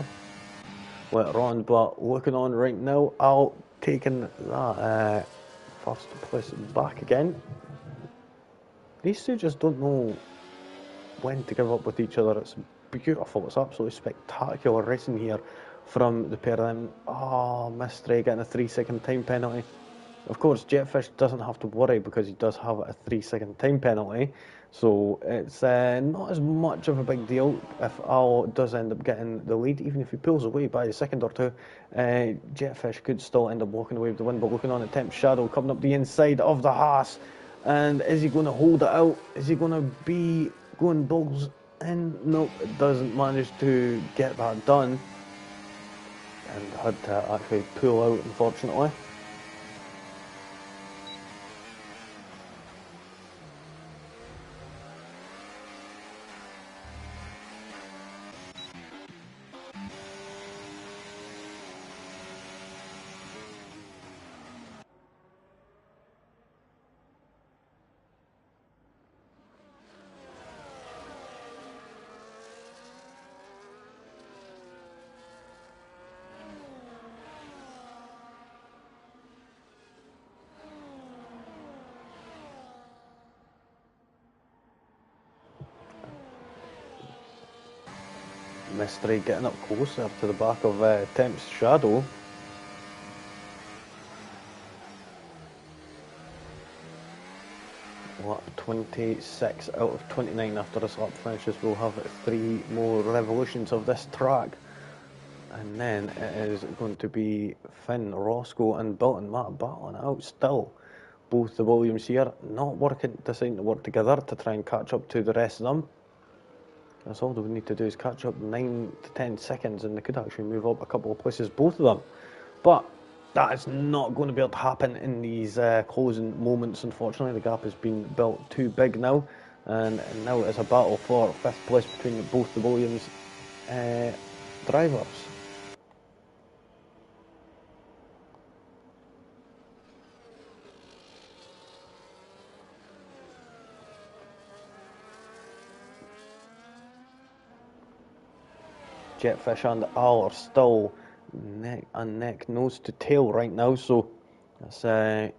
later on. But looking on right now, Al taking that first place back again. These two just don't know when to give up with each other. It's beautiful. It's absolutely spectacular racing here from the pair of them. Oh, Mystery getting a 3-second time penalty. Of course, Jetfish doesn't have to worry because he does have a 3-second time penalty. So it's not as much of a big deal if Al does end up getting the lead. Even if he pulls away by a second or two, Jetfish could still end up walking away with the win. But looking on at Temp Shadow coming up the inside of the Haas. And is he going to hold it out? Is he going to be going balls in? Nope, it doesn't manage to get that done. and had to actually pull out, unfortunately. Mystery getting up closer to the back of Temp's Shadow. Lap 26 out of 29 after this lap finishes. We'll have 3 more revolutions of this track. And then it is going to be Finn, Roscoe and Bilton Matt battling out still. Both the Williams here not deciding to work together to try and catch up to the rest of them. That's all they would need to do is catch up 9 to 10 seconds and they could actually move up a couple of places, both of them. But that is not going to be able to happen in these closing moments, unfortunately. The gap has been built too big now, and now it's a battle for 5th place between both the Williams drivers. Jetfish and Al are still neck and neck, nose to tail right now, so that's, we'll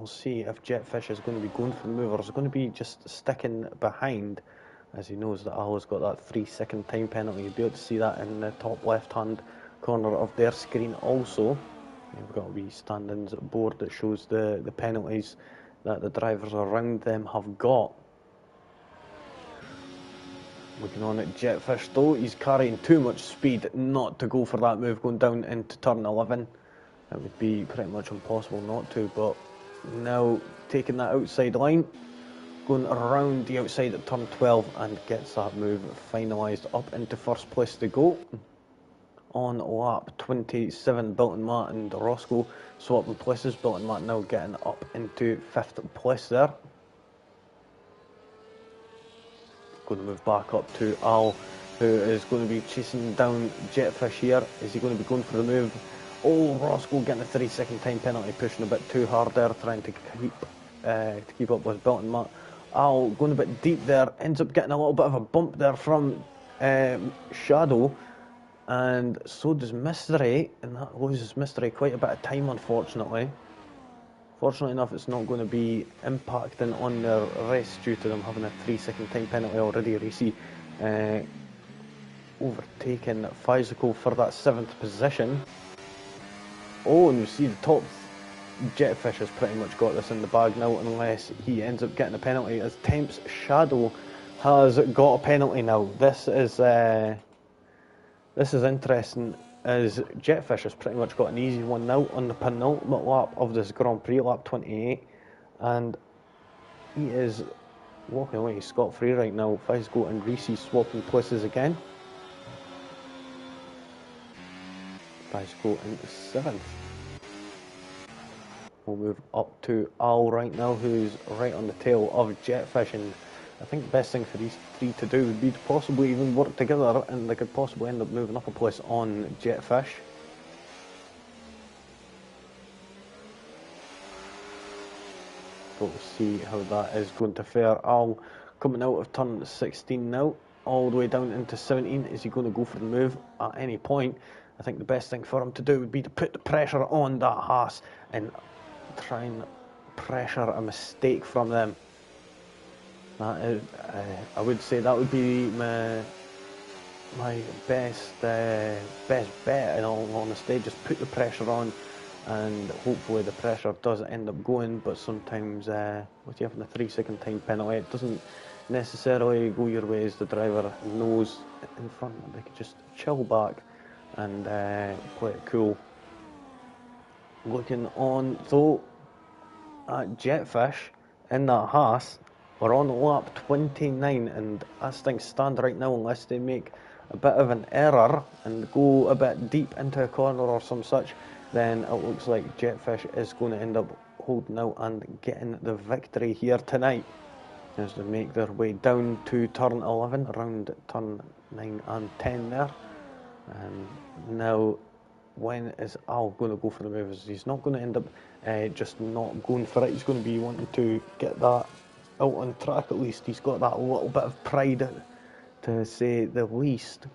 see if Jetfish is going to be going for the move or is going to be just sticking behind, as he knows that Al has got that 3-second time penalty. You'll be able to see that in the top left hand corner of their screen also. We've got a wee standings board that shows the penalties that the drivers around them have got. Looking on at Jetfish though, he's carrying too much speed not to go for that move going down into turn 11. It would be pretty much impossible not to, but now taking that outside line, going around the outside at turn 12 and gets that move finalised up into first place to go. On lap 27, Bilton Matt and Roscoe swapping places. Bilton Matt now getting up into 5th place there. Going to move back up to Al, who is going to be chasing down Jetfish here. Is he going to be going for the move? Oh, Roscoe getting a 3-second time penalty, pushing a bit too hard there, trying to keep up with Bilton Matt. Al going a bit deep there, ends up getting a little bit of a bump there from Shadow, and so does Mystery, and that loses Mystery quite a bit of time, unfortunately. Fortunately enough, it's not going to be impacting on their race due to them having a 3-second time penalty already. IRC overtaking Physical for that 7th position. Oh, and you see the top Jetfish has pretty much got this in the bag now, unless he ends up getting a penalty, as Temp's Shadow has got a penalty now. This is interesting, as Jetfish has pretty much got an easy one now on the penultimate lap of this Grand Prix, lap 28, and he is walking away scot-free right now. Physical and Reese swapping places again. Physical in 7th. We'll move up to Al right now, who's right on the tail of Jetfish, and I think the best thing for these 3 to do would be to possibly even work together, and they could possibly end up moving up a place on Jetfish. But we'll see how that is going to fare. Al coming out of turn 16 now, all the way down into 17. Is he going to go for the move at any point? I think the best thing for him to do would be to put the pressure on that Haas and try and pressure a mistake from them. That is, I would say that would be my best bet, in all honesty. Just put the pressure on, and hopefully the pressure does end up going. But sometimes with you having a 3-second time penalty, it doesn't necessarily go your way, as the driver knows in front. They could just chill back and play it cool. Looking on though at Jetfish in that Haas, we're on lap 29, and as things stand right now, unless they make a bit of an error and go a bit deep into a corner or some such, then it looks like Jetfish is going to end up holding out and getting the victory here tonight as they make their way down to turn 11, around turn 9 and 10 there. And now, when is Al going to go for the moves? He's not going to end up just not going for it. He's going to be wanting to get that out on track at least. He's got that little bit of pride, to say the least.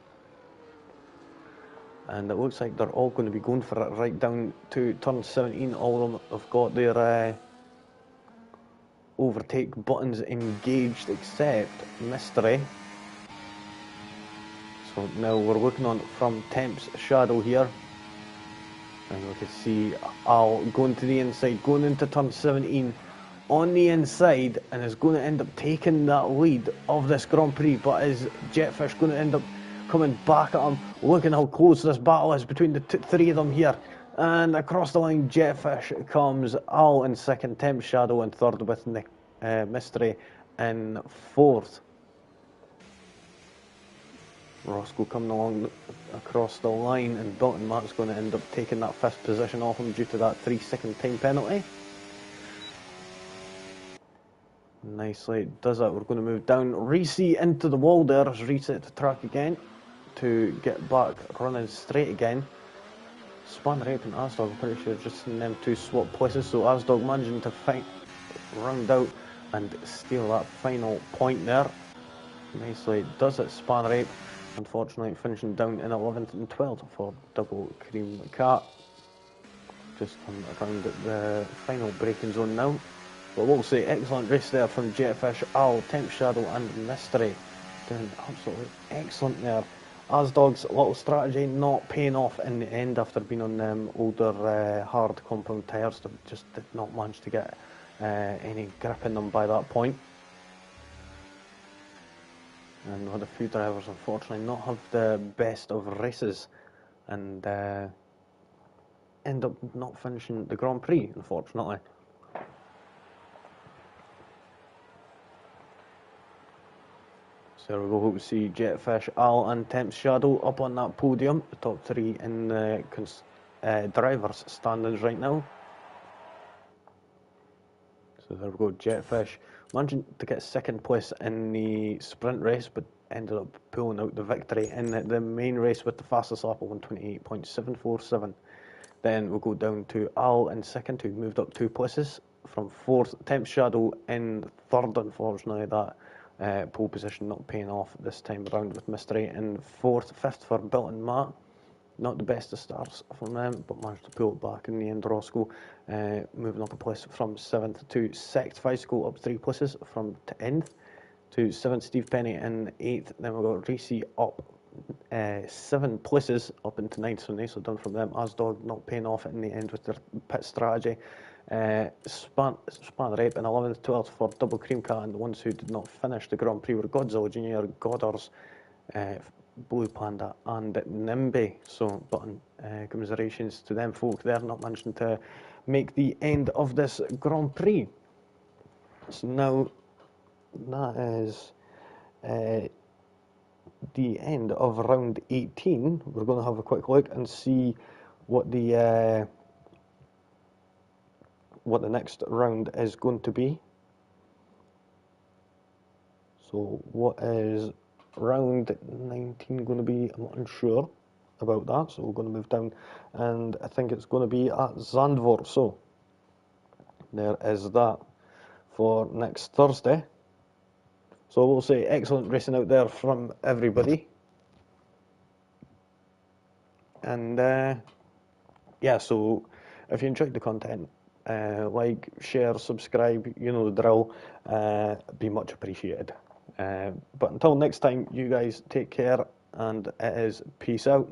And it looks like they're all going to be going for it right down to turn 17. All of them have got their overtake buttons engaged except Mystery. So now we're looking on from Temp's shadow here. And we can see Al going to the inside, going into turn 17 on the inside, and is going to end up taking that lead of this Grand Prix. But is Jetfish going to end up coming back at him? Looking how close this battle is between the three of them here. And across the line, Jetfish comes. Al in second, Temp's shadow in third, with Mystery in fourth. Roscoe coming along across the line, and Dalton Mark's going to end up taking that fifth position off him due to that 3-second time penalty. Nicely does that. We're going to move down. Reese into the wall there as reset the track again to get back running straight again. Span Rape and Asdog, I'm pretty sure just seen them two swap places, so Asdog managing to round out and steal that final point there. Nicely does it, Span Rape. Unfortunately, finishing down in 11th and 12th for Double Cream Cat. Just come around at the final braking zone now. But we'll say excellent race there from Jetfish, Al, Temp Shadow and Mystery. Doing absolutely excellent there. Asdog's little strategy not paying off in the end after being on them older hard compound tyres. They just did not manage to get any grip in them by that point. And we had a few drivers unfortunately not have the best of races and end up not finishing the Grand Prix, unfortunately. So there we go, we see Jetfish, Al and Temp's Shadow up on that podium, the top three in the drivers' standings right now. So there we go, Jetfish managing to get second place in the sprint race, but ended up pulling out the victory in the main race with the fastest lap of 128.747. Then we'll go down to Al in second, who moved up 2 places from fourth. Temp Shadow in third, unfortunately that pole position not paying off this time around with Mystery in fourth. Fifth for Bill and Matt. Not the best of starts from them, but managed to pull it back in the end. Roscoe moving up a place from 7th to 6th. Ficeco up 3 places from 10th to 7th. Steve Penny in 8th. Then we've got Reese up 7 places up into 9th, so nicely done from them. Asdog not paying off in the end with their pit strategy. Span Rape in 11th, 12th for Double Cream Cat, and the ones who did not finish the Grand Prix were Godzilla Jr., Godders, Blue Panda and Nimby. So button commiserations to them folk there not managing to make the end of this Grand Prix. So now that is the end of round 18. We're going to have a quick look and see what the next round is going to be. So what is round 19 going to be? I'm not unsure about that, so we're going to move down, and I think it's going to be at Zandvoort. So there is that for next Thursday. So we'll say excellent racing out there from everybody, and yeah, so if you enjoyed the content, like, share, subscribe, you know the drill, be much appreciated. But until next time, you guys take care, and it is peace out.